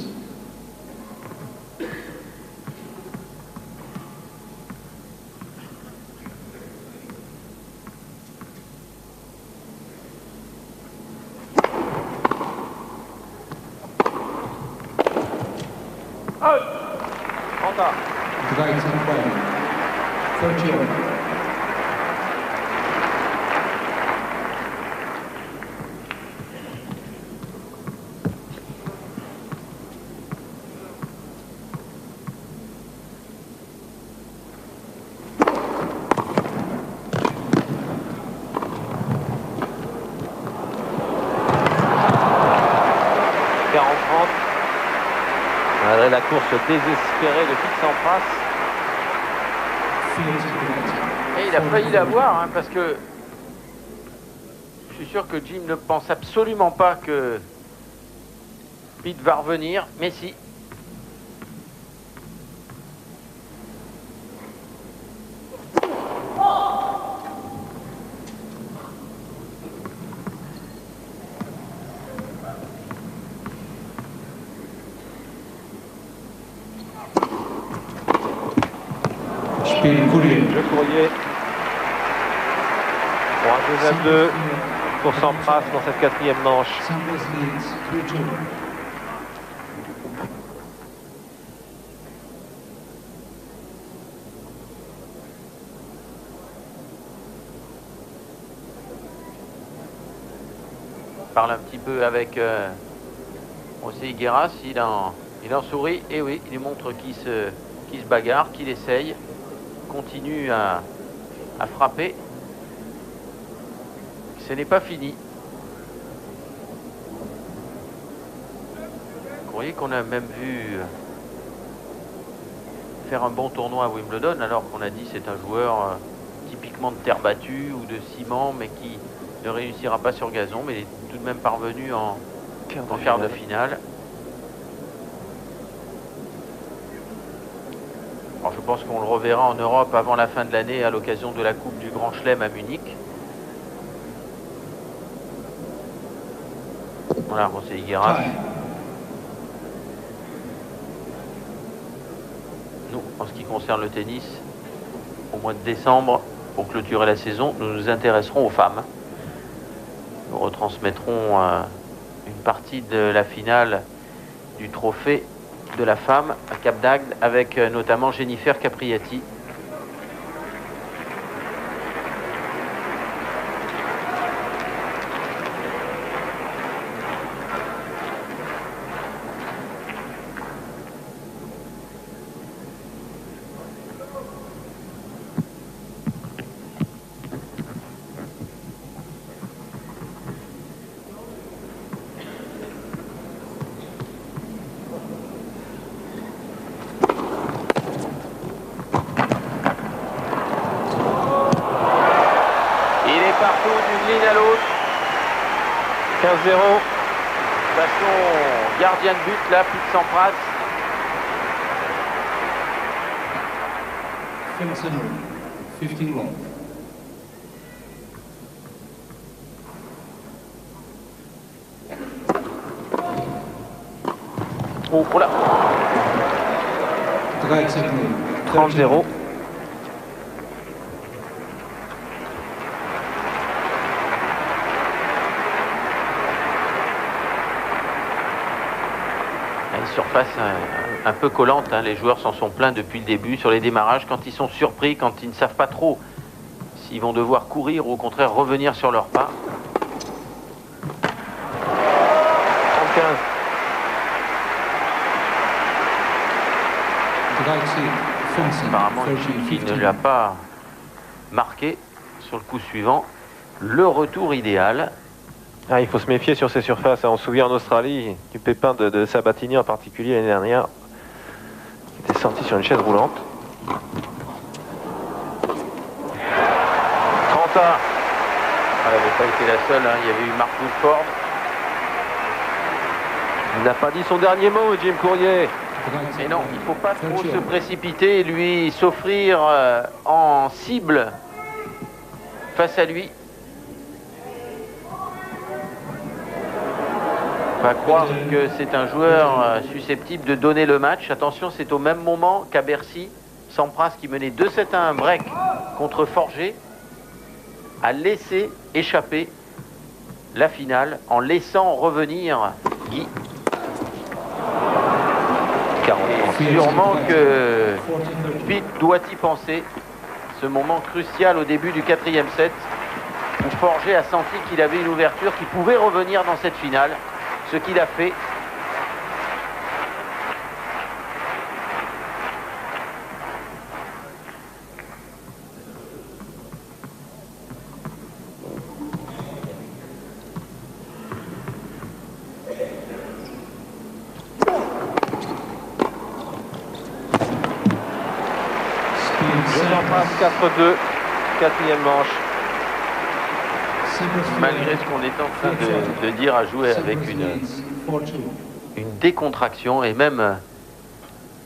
Right and ball. 30 over. Malgré la course désespérée de Pete Sampras. Field to the Et il a failli l'avoir, hein, parce que je suis sûr que Jim ne pense absolument pas que Pete va revenir, mais si. Spiel Courier. Le Courrier. Pour un 2-2 pour Sampras dans cette quatrième manche. Sampras leads 3-2. Parle un petit peu avec José Higueras, il en sourit, et oui, il lui montre qu'il se bagarre, qu'il essaye, continue à frapper. Ce n'est pas fini. Courrier qu'on a même vu faire un bon tournoi à Wimbledon, alors qu'on a dit c'est un joueur typiquement de terre battue ou de ciment, mais qui ne réussira pas sur gazon, mais il est tout de même parvenu en quart de finale. Alors je pense qu'on le reverra en Europe avant la fin de l'année à l'occasion de la Coupe du Grand Chelem à Munich. Voilà, José Higueras. Tie. Nous, en ce qui concerne le tennis, au mois de décembre, pour clôturer la saison, nous nous intéresserons aux femmes. Nous retransmettrons une partie de la finale du trophée de la femme à Cap d'Agde avec notamment Jennifer Capriati. À l'autre 15-0. façon gardien de but là, Pete Sampras. Finson, 15 long. Oh là, 30-0. une surface un peu collante, hein. Les joueurs s'en sont plaints depuis le début sur les démarrages, quand ils sont surpris, quand ils ne savent pas trop s'ils vont devoir courir ou au contraire revenir sur leur pas. 35. Apparemment, il ne l'a pas marqué sur le coup suivant. Le retour idéal. Ah, il faut se méfier sur ces surfaces. On se souvient en Australie du pépin de Sabatini en particulier l'année dernière, qui était sorti sur une chaise roulante. 30 ans. Elle n'avait pas été la seule, hein. Il y avait eu Mark Woodford. Il n'a pas dit son dernier mot, Jim Courier. Mais non, il ne faut pas trop se précipiter et lui s'offrir en cible face à lui. On va croire que c'est un joueur susceptible de donner le match. Attention, c'est au même moment qu'à Bercy, Sampras, qui menait 2-7 à un break contre Forger, a laissé échapper la finale en laissant revenir Guy. Et sûrement que Pete doit y penser. Ce moment crucial au début du 4e set, où Forger a senti qu'il avait une ouverture, qu'il pouvait revenir dans cette finale. Ce qu'il a fait. Sampras 4-2, quatrième manche. Malgré ce qu'on est en train de dire, à jouer avec une décontraction, et même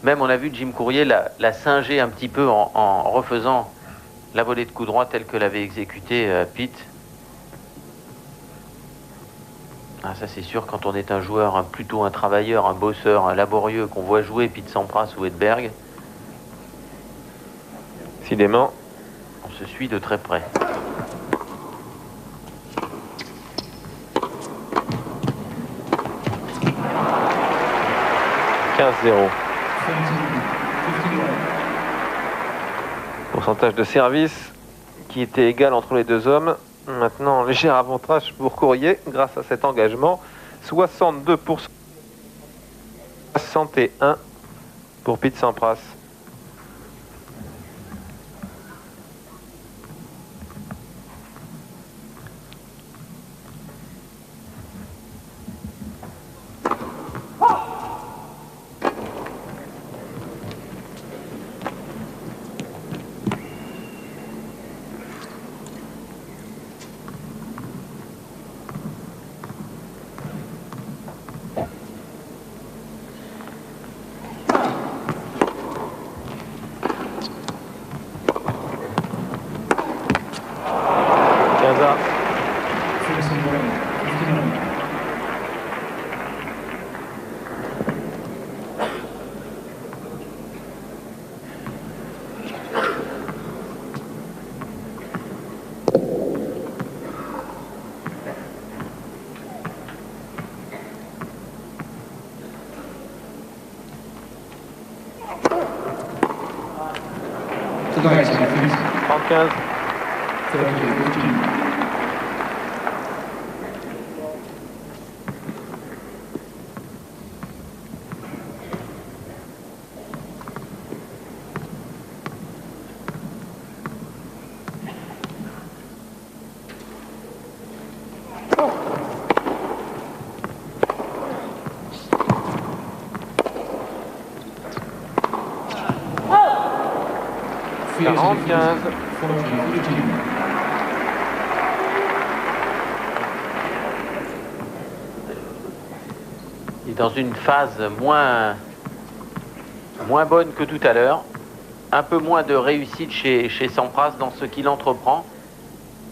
on a vu Jim Courier la singer un petit peu en refaisant la volée de coup droit telle que l'avait exécutée Pete. Ah, ça c'est sûr, quand on est un joueur, plutôt un travailleur, un bosseur, un laborieux, qu'on voit jouer Pete Sampras ou Edberg, Décidément, on se suit de très près. « 15-0. Pourcentage de service qui était égal entre les deux hommes. Maintenant, léger avantage pour Courier grâce à cet engagement. 62%. 61 pour Pete Sampras. Tonight, 35. 30-15. Il est dans une phase moins bonne que tout à l'heure. Un peu moins de réussite chez Sampras dans ce qu'il entreprend.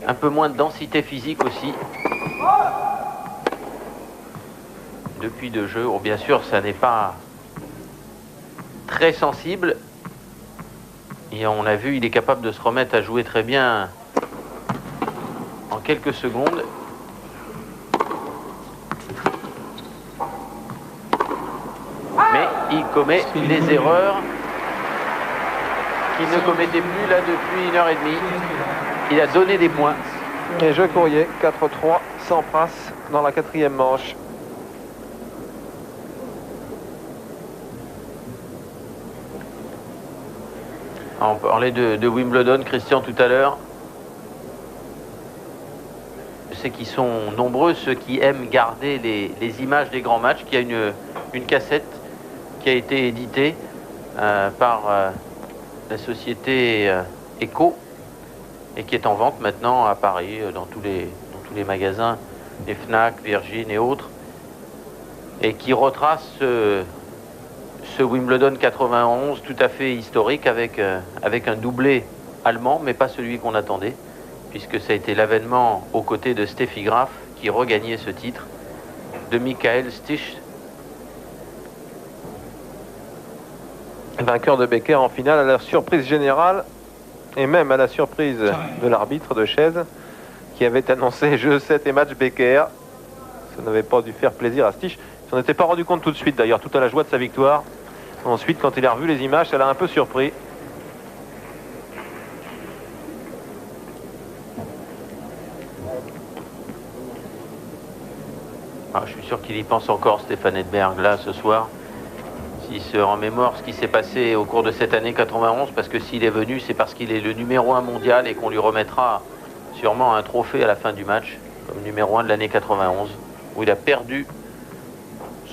Un peu moins de densité physique aussi. Depuis de jeu, bon, bien sûr, ça n'est pas très sensible. Et on a vu, il est capable de se remettre à jouer très bien en quelques secondes. Mais il commet les erreurs qu'il ne commettait plus là depuis 1h30. Il a donné des points. Et jeu Courier, 4-3, Sampras dans la quatrième manche. On parlait de Wimbledon, Christian, tout à l'heure. Je sais qu'ils sont nombreux, ceux qui aiment garder les images des grands matchs. Il y a une cassette qui a été éditée par la société Echo et qui est en vente maintenant à Paris, dans tous les magasins, les Fnac, Virgin et autres, et qui retrace ce Wimbledon 91 tout à fait historique avec un doublé allemand, mais pas celui qu'on attendait, puisque ça a été l'avènement aux côtés de Steffi Graf qui regagnait ce titre, de Michael Stich. Vainqueur de Becker en finale à la surprise générale et même à la surprise de l'arbitre de chaise qui avait annoncé jeu 7 et match Becker. Ça n'avait pas dû faire plaisir à Stich. Il s'en était pas rendu compte tout de suite d'ailleurs, tout à la joie de sa victoire. Ensuite, quand il a revu les images, ça l'a un peu surpris. Ah, je suis sûr qu'il y pense encore, Stéphane Edberg, là, ce soir. S'il se remémore ce qui s'est passé au cours de cette année 91, parce que s'il est venu, c'est parce qu'il est le numéro 1 mondial et qu'on lui remettra sûrement un trophée à la fin du match, comme numéro 1 de l'année 91, où il a perdu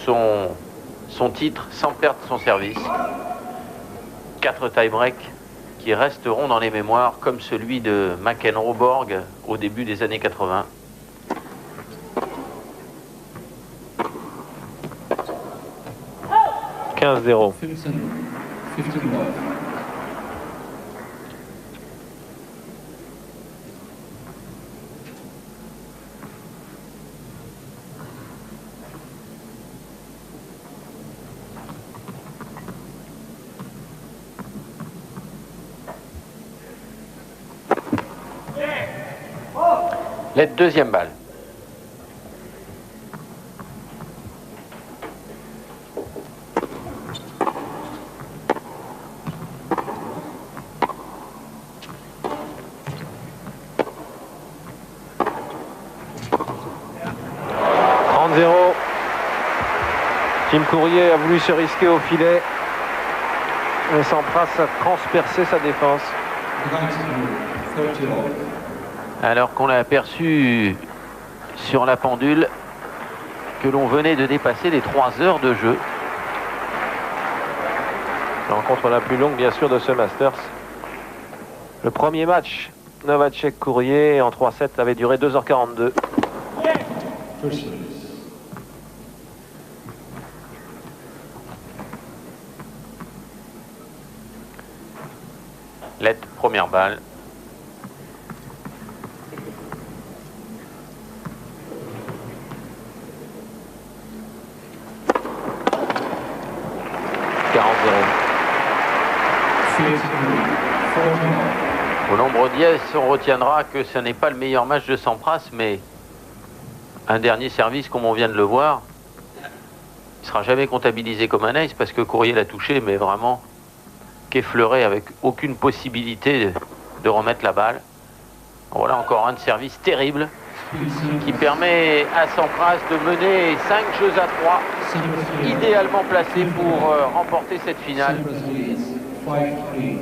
son titre sans perdre son service. 4 tie-breaks qui resteront dans les mémoires, comme celui de McEnroe Borg au début des années 80. « 15-0. Simpson, 15 love. La deuxième balle. Tim Courier a voulu se risquer au filet, mais Sampras a transpercé sa défense. 30 love. Alors qu'on l'a aperçu sur la pendule que l'on venait de dépasser les 3 heures de jeu. La rencontre la plus longue, bien sûr, de ce Masters. Le premier match, Novacek-Courier, en 3-7, avait duré 2h42. First service. Let, première balle. Au nombre dièse, on retiendra que ce n'est pas le meilleur match de Sampras, mais un dernier service, comme on vient de le voir, il ne sera jamais comptabilisé comme un ace parce que Courier l'a touché, mais vraiment qu'effleuré avec aucune possibilité de remettre la balle. Voilà encore un de service terrible qui permet à Sampras de mener 5 jeux à 3, idéalement placé pour remporter cette finale. Sampras leads 5-3.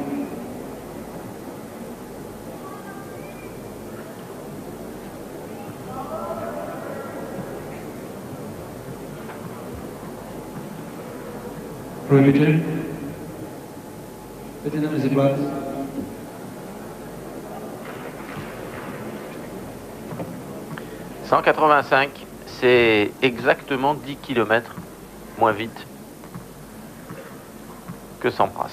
Prohibited. Within the zebras. « 185, c'est exactement 10 km moins vite que Sampras.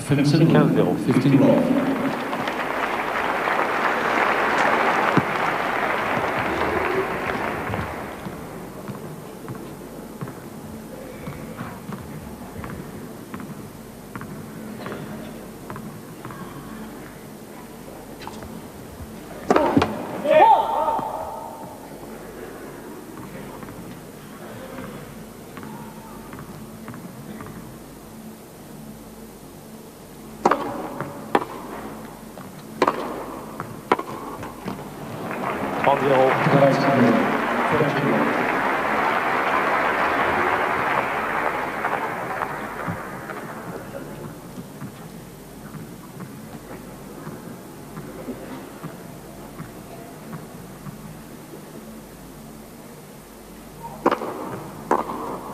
Simpson 15-0. 15 love.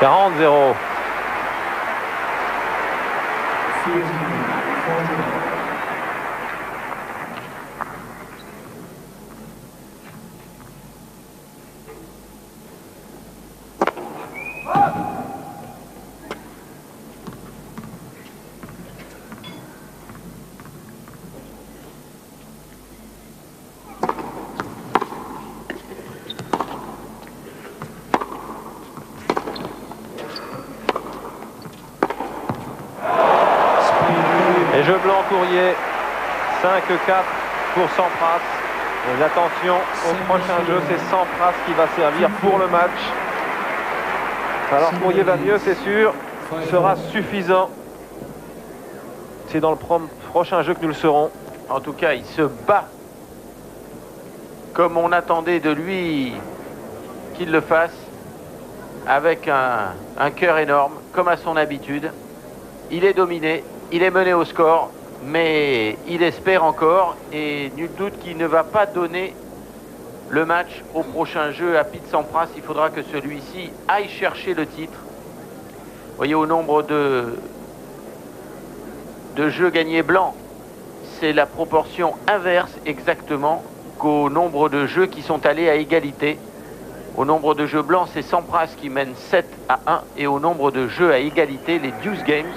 $40. Et jeu blanc Courier, 5-4 pour Sampras. Mais attention, au prochain jeu, c'est Sampras qui va servir pour le match. Alors Courier va mieux, c'est sûr, sera suffisant. C'est dans le prochain jeu que nous le saurons. En tout cas, il se bat comme on attendait de lui qu'il le fasse. avec un cœur énorme, comme à son habitude. Il est dominé, il est mené au score, mais il espère encore et nul doute qu'il ne va pas donner le match au prochain jeu à Pete Sampras. Il faudra que celui-ci aille chercher le titre. Vous voyez, au nombre de jeux gagnés blancs, c'est la proportion inverse exactement qu'au nombre de jeux qui sont allés à égalité. Au nombre de jeux blancs, c'est Sampras qui mène 7-1 et au nombre de jeux à égalité, les Deuce Games,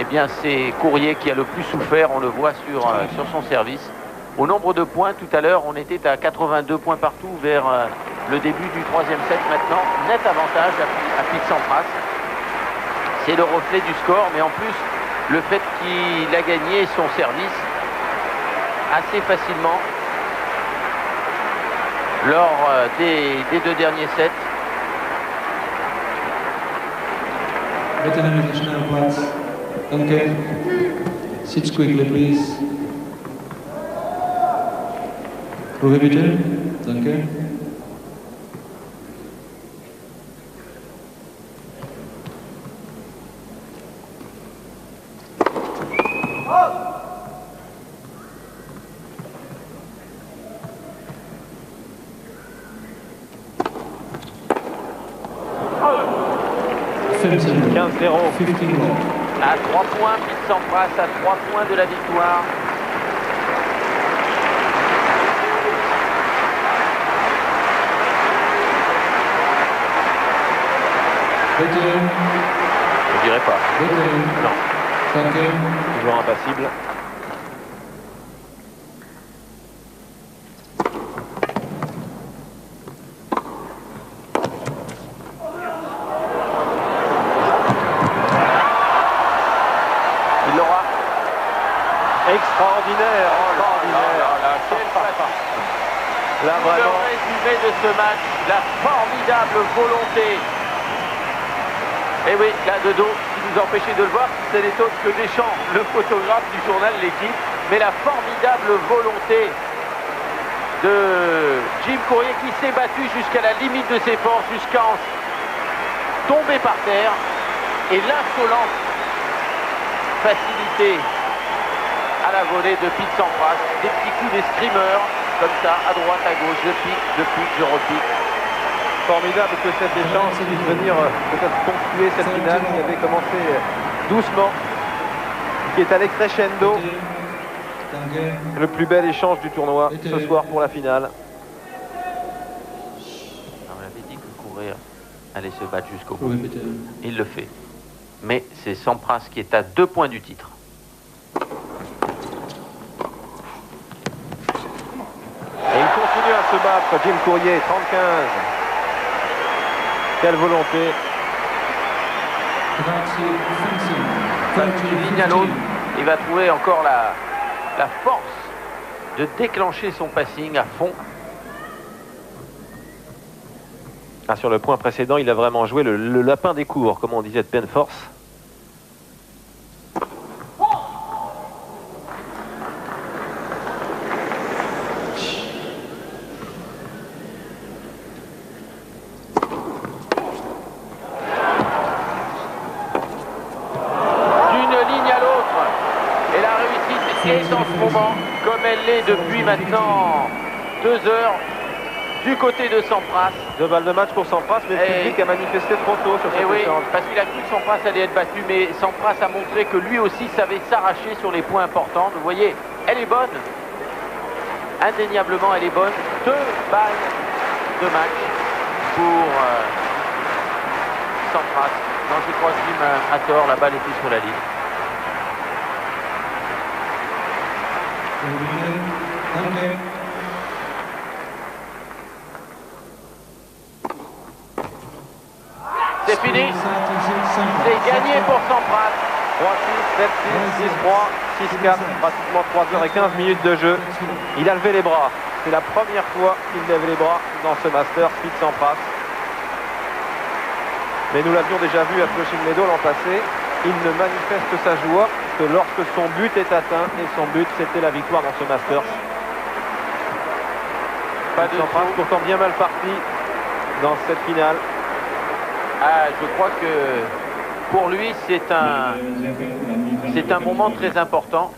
eh bien c'est Courier qui a le plus souffert, on le voit sur son service. Au nombre de points, tout à l'heure, on était à 82 points partout vers le début du troisième set. Maintenant, net avantage à Pete Sampras. C'est le reflet du score, mais en plus, le fait qu'il a gagné son service assez facilement lors des deux derniers sets. Danke. Sit quickly, please. Ruhe bitte. Danke. « 15-0. » À 3 points, Pete Sampras à 3 points de la victoire. Je dirais pas. Non. Toujours impassible. Extraordinaire, Là, vraiment. Le résumé de ce match, la formidable volonté. Et oui, là de dos, qui nous empêchait de le voir, ce n'est autre que Deschamps, le photographe du journal L'équipe. Mais la formidable volonté de Jim Courier qui s'est battu jusqu'à la limite de ses forces, jusqu'à en tomber par terre. Et l'insolente facilité à la volée de Pete Sampras, des petits coups d'escrimeur, comme ça, à droite, à gauche, je pique, je repique. Formidable que cet échange puisse venir peut-être ponctuer cette finale qui avait commencé doucement, qui est allé crescendo. Le plus bel échange du tournoi ce soir pour la finale. On avait dit que Courir allait se battre jusqu'au bout. Il le fait. Mais c'est Sampras qui est à 2 points du titre. Et il continue à se battre, Jim Courier, 30-15. Quelle volonté. D'une ligne à l'autre, il va trouver encore la force de déclencher son passing à fond. Ah, sur le point précédent, il a vraiment joué le lapin des cours, comme on disait de pleine force. En ce moment, comme elle l'est depuis maintenant 2 heures, du côté de Sampras. 2 balles de match pour Sampras, mais le public a manifesté trop tôt sur cette échange. Parce qu'il a cru que Sampras allait être battu, mais Sampras a montré que lui aussi savait s'arracher sur les points importants. Vous voyez, elle est bonne. Indéniablement, elle est bonne. 2 balles de match pour Sampras. Non, je crois que Jim a tort, la balle était sur la ligne. C'est fini. C'est gagné pour Sampras. 3-6, 7-6, 6-3, 6-4, pratiquement 3h15 de jeu. Il a levé les bras. C'est la première fois qu'il lève les bras dans ce Masters, Pete Sampras. Mais nous l'avions déjà vu à Flushing Meadows l'an passé. Il ne manifeste sa joie que lorsque son but est atteint, et son but c'était la victoire dans ce Masters. Pas de Sampras pourtant bien mal parti dans cette finale. Ah, je crois que pour lui, c'est un moment très important,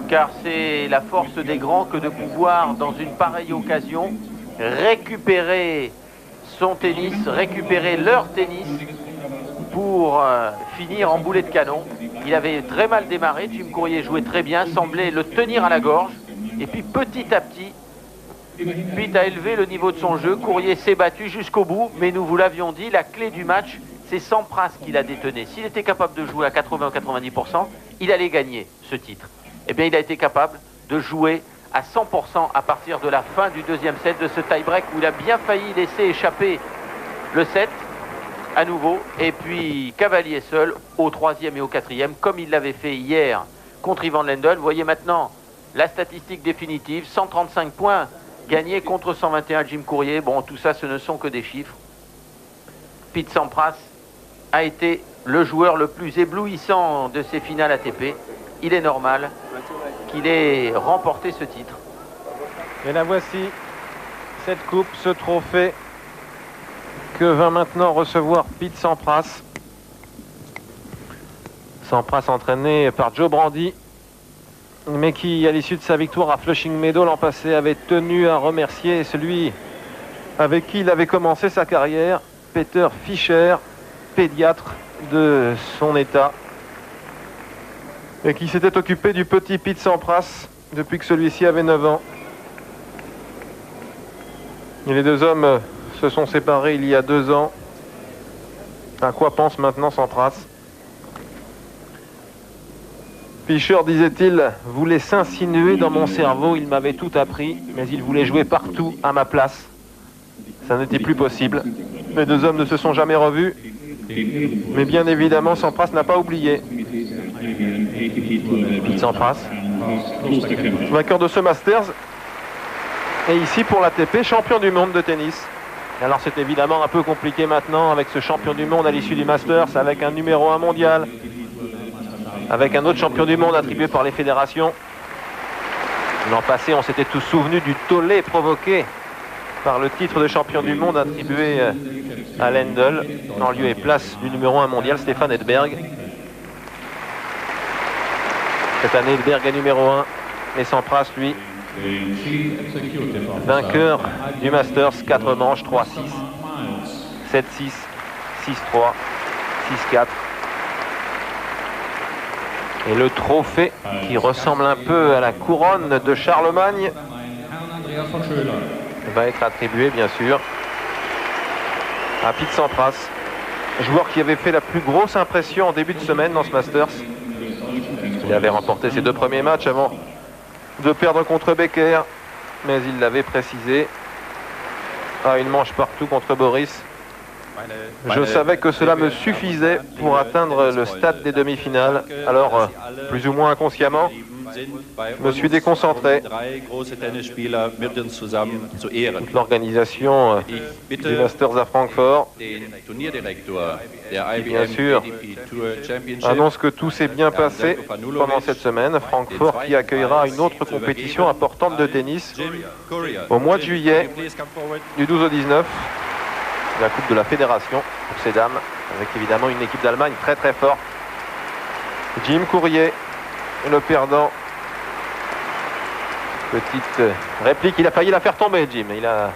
car c'est la force des grands que de pouvoir, dans une pareille occasion, récupérer son tennis, récupérer leur tennis pour finir en boulet de canon. Il avait très mal démarré, Jim Courier jouait très bien, semblait le tenir à la gorge, et puis petit à petit, Pitt a élevé le niveau de son jeu. Courier s'est battu jusqu'au bout, mais nous vous l'avions dit, la clé du match, c'est Sampras qui l'a détonné. S'il était capable de jouer à 80 ou 90%, il allait gagner ce titre. Eh bien, il a été capable de jouer à 100% à partir de la fin du deuxième set, de ce tie-break où il a bien failli laisser échapper le set à nouveau. Et puis, Cavalier seul au troisième et au quatrième, comme il l'avait fait hier contre Ivan Lendl. Vous voyez maintenant la statistique définitive, 135 points gagnés contre 121 Jim Courier. Bon, tout ça, ce ne sont que des chiffres. Pete Sampras a été le joueur le plus éblouissant de ces finales ATP. Il est normal qu'il ait remporté ce titre. Et la voici, cette coupe, ce trophée que va maintenant recevoir Pete Sampras. Sampras entraîné par Joe Brandy, mais qui, à l'issue de sa victoire à Flushing Meadows l'an passé, avait tenu à remercier celui avec qui il avait commencé sa carrière, Peter Fischer, pédiatre de son état, et qui s'était occupé du petit Pete Sampras depuis que celui-ci avait 9 ans. Et les deux hommes se sont séparés il y a 2 ans. À quoi pense maintenant Sampras? Fischer, disait-il, voulait s'insinuer dans mon cerveau, il m'avait tout appris, mais il voulait jouer partout à ma place. Ça n'était plus possible. Les deux hommes ne se sont jamais revus, mais bien évidemment, Sampras n'a pas oublié. Pete Sampras, vainqueur de ce Masters, et ici pour l'ATP, champion du monde de tennis. Alors c'est évidemment un peu compliqué maintenant avec ce champion du monde à l'issue du Masters, avec un numéro 1 mondial, avec un autre champion du monde attribué par les fédérations. L'an passé, on s'était tous souvenus du tollé provoqué par le titre de champion du monde attribué à Lendl, en lieu et place du numéro 1 mondial, Stefan Edberg. Cette année, Edberg est numéro 1, et Sampras, lui, vainqueur du Masters, 4 manches, 3-6, 7-6, 6-3, 6-4. Et le trophée qui ressemble un peu à la couronne de Charlemagne va être attribué bien sûr à Pete Sampras, joueur qui avait fait la plus grosse impression en début de semaine dans ce Masters. Il avait remporté ses 2 premiers matchs avant de perdre contre Becker, mais il l'avait précisé à une manche partout contre Boris. Je savais que cela me suffisait pour atteindre le stade des demi-finales. Alors, plus ou moins inconsciemment, je me suis déconcentré. Toute l'organisation du Masters à Francfort, qui bien sûr annonce que tout s'est bien passé pendant cette semaine. Francfort qui accueillera une autre compétition importante de tennis au mois de juillet, du 12 au 19. La Coupe de la Fédération pour ces dames, avec évidemment une équipe d'Allemagne très très forte. Jim Courier, le perdant. Petite réplique, il a failli la faire tomber, Jim. Il a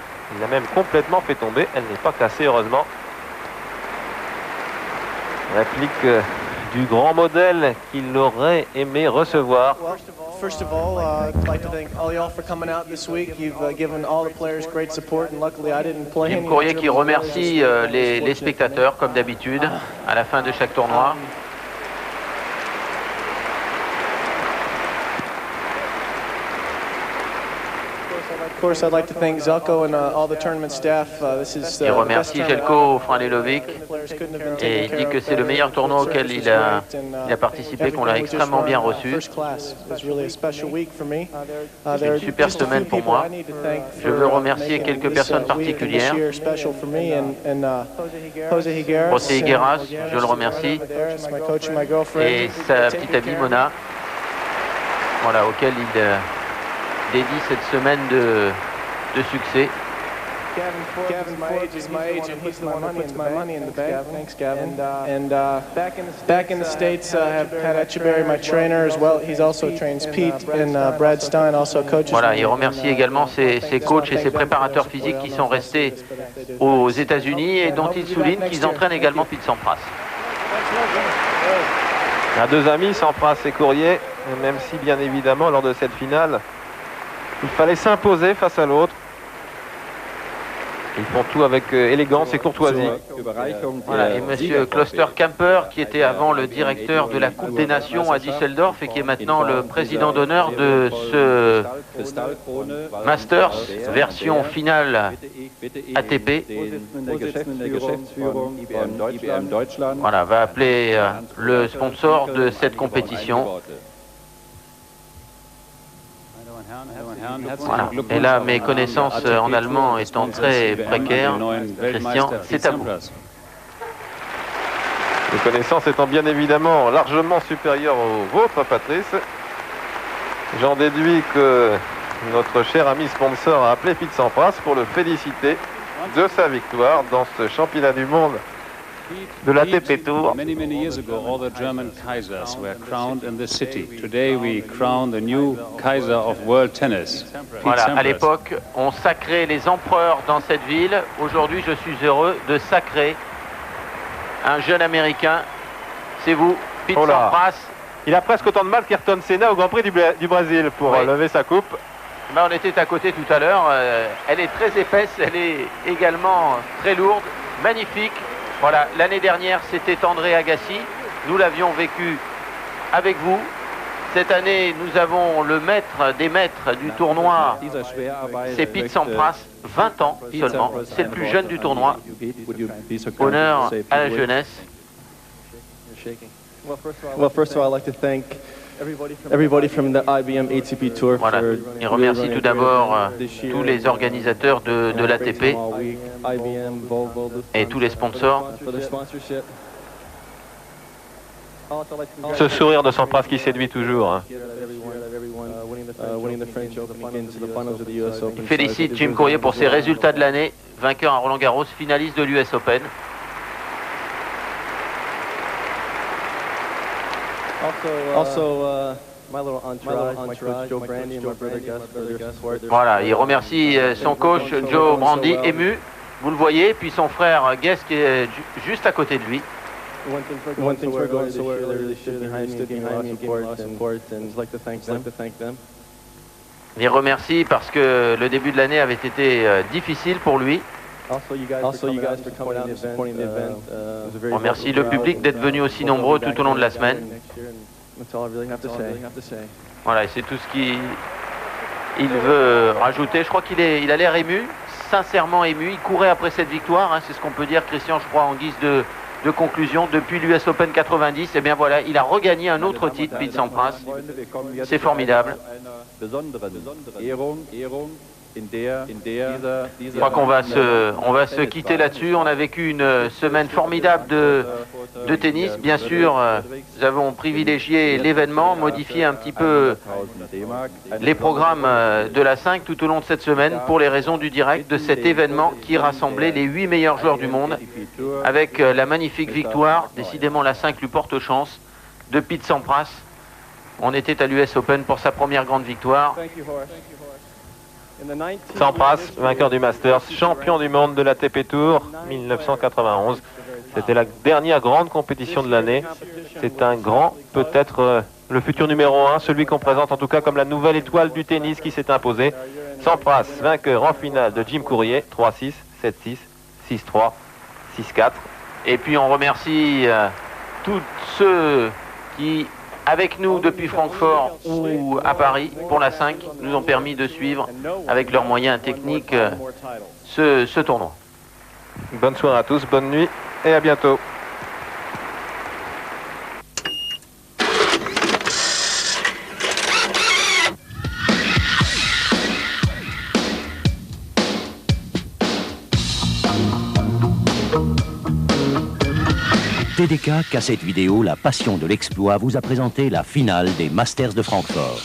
même complètement fait tomber. Elle n'est pas cassée, heureusement. Réplique du grand modèle qu'il aurait aimé recevoir. First of all, I'd like to thank all y'all for coming out this week. You've given all the players great support, and luckily I didn't play. Jim Courier qui remercie les spectateurs comme d'habitude à la fin de chaque tournoi. Of course, I'd like to thank Zelko and all the tournament staff. This is Il remercie Jelko Franelovic et il dit que c'est le meilleur tournoi auquel il a participé, qu'on l'a extrêmement bien reçu. C'est une super semaine pour moi. Je veux remercier quelques personnes particulières. José Higueras, je le remercie, et sa petite amie Mona, voilà, auquel il dédie cette semaine de succès. Gavin Forbes is my agent. He's the one who puts my money in the bank. Thanks, Gavin. And back in the States, I have Pat Etcheberry, my trainer, as well. He's also trains Pete, and Brad Stein also coaches. Voilà, il remercie également ses coachs et ses préparateurs physiques qui sont restés aux États-Unis et dont il souligne qu'ils entraînent également Pete Sampras. Il y a deux amis, Sampras et Courrier, et même si bien évidemment lors de cette finale, il fallait s'imposer face à l'autre. Ils font tout avec élégance et courtoisie. Voilà, et monsieur Kloster Camper, qui était avant le directeur de la Coupe des Nations à Düsseldorf et qui est maintenant le président d'honneur de ce Masters version finale ATP. Voilà, va appeler le sponsor de cette compétition. Voilà. Et là, mes connaissances en allemand étant très précaires, Christian, c'est à vous. Les connaissances étant bien évidemment largement supérieures aux vôtres, Patrice. J'en déduis que notre cher ami sponsor a appelé Pete Sampras pour le féliciter de sa victoire dans ce championnat du monde de l'ATP Tour. Many years ago, all the German Kaisers were crowned in this city. Today we crown the new Kaiser of world tennis. Voilà, à l'époque, on sacrait les empereurs dans cette ville. Aujourd'hui, je suis heureux de sacrer un jeune Américain. C'est vous, Pete Sampras. Il a presque autant de mal qu'Ayrton Senna au Grand Prix du Brésil pour lever sa coupe. Ben, on était à côté tout à l'heure. Elle est très épaisse, elle est également très lourde, magnifique. Voilà, l'année dernière, c'était André Agassi. Nous l'avions vécu avec vous. Cette année, nous avons le maître des maîtres du tournoi. C'est Pete Sampras, 20 ans seulement. C'est le plus jeune du tournoi. Honneur à la jeunesse. Well, first of all, I'd like to thank everybody from the IBM ATP Tour. Voilà, il remercie tout d'abord tous les organisateurs de l'ATP et tous les sponsors. Ce sourire de Sampras qui séduit toujours. Hein. Il félicite Jim Courier pour ses résultats de l'année, vainqueur à Roland-Garros, finaliste de l'US Open. Voilà, il remercie son coach Joe Brandy, ému, vous le voyez, puis son frère Guest qui est juste à côté de lui. Il remercie parce que le début de l'année avait été difficile pour lui. On remercie le public d'être venu aussi nombreux tout au long de la semaine. Voilà, et c'est tout ce qu'il veut rajouter. Je crois qu'il a l'air ému, sincèrement ému. Il courait après cette victoire, hein, c'est ce qu'on peut dire, Christian, je crois, en guise de conclusion. Depuis l'US Open 90, et bien voilà, il a regagné un autre titre, Pete Sampras. C'est formidable. Je crois qu'on va se quitter là-dessus. On a vécu une semaine formidable de tennis. Bien sûr, nous avons privilégié l'événement, modifié un petit peu les programmes de la 5 tout au long de cette semaine pour les raisons du direct de cet événement qui rassemblait les 8 meilleurs joueurs du monde avec la magnifique victoire, décidément la 5 lui porte chance, de Pete Sampras. On était à l'US Open pour sa première grande victoire. Sampras, vainqueur du Masters, champion du monde de l'ATP Tour 1991. C'était la dernière grande compétition de l'année. C'est un grand, peut-être le futur numéro 1, celui qu'on présente en tout cas comme la nouvelle étoile du tennis qui s'est imposée. Sampras, vainqueur en finale de Jim Courier, 3-6, 7-6, 6-3, 6-4. Et puis on remercie tous ceux qui, avec nous depuis Francfort ou à Paris pour la 5, nous ont permis de suivre avec leurs moyens techniques ce tournoi. Bonne soirée à tous, bonne nuit et à bientôt. TDK Cassette Vidéo, la passion de l'exploit, vous a présenté la finale des Masters de Francfort.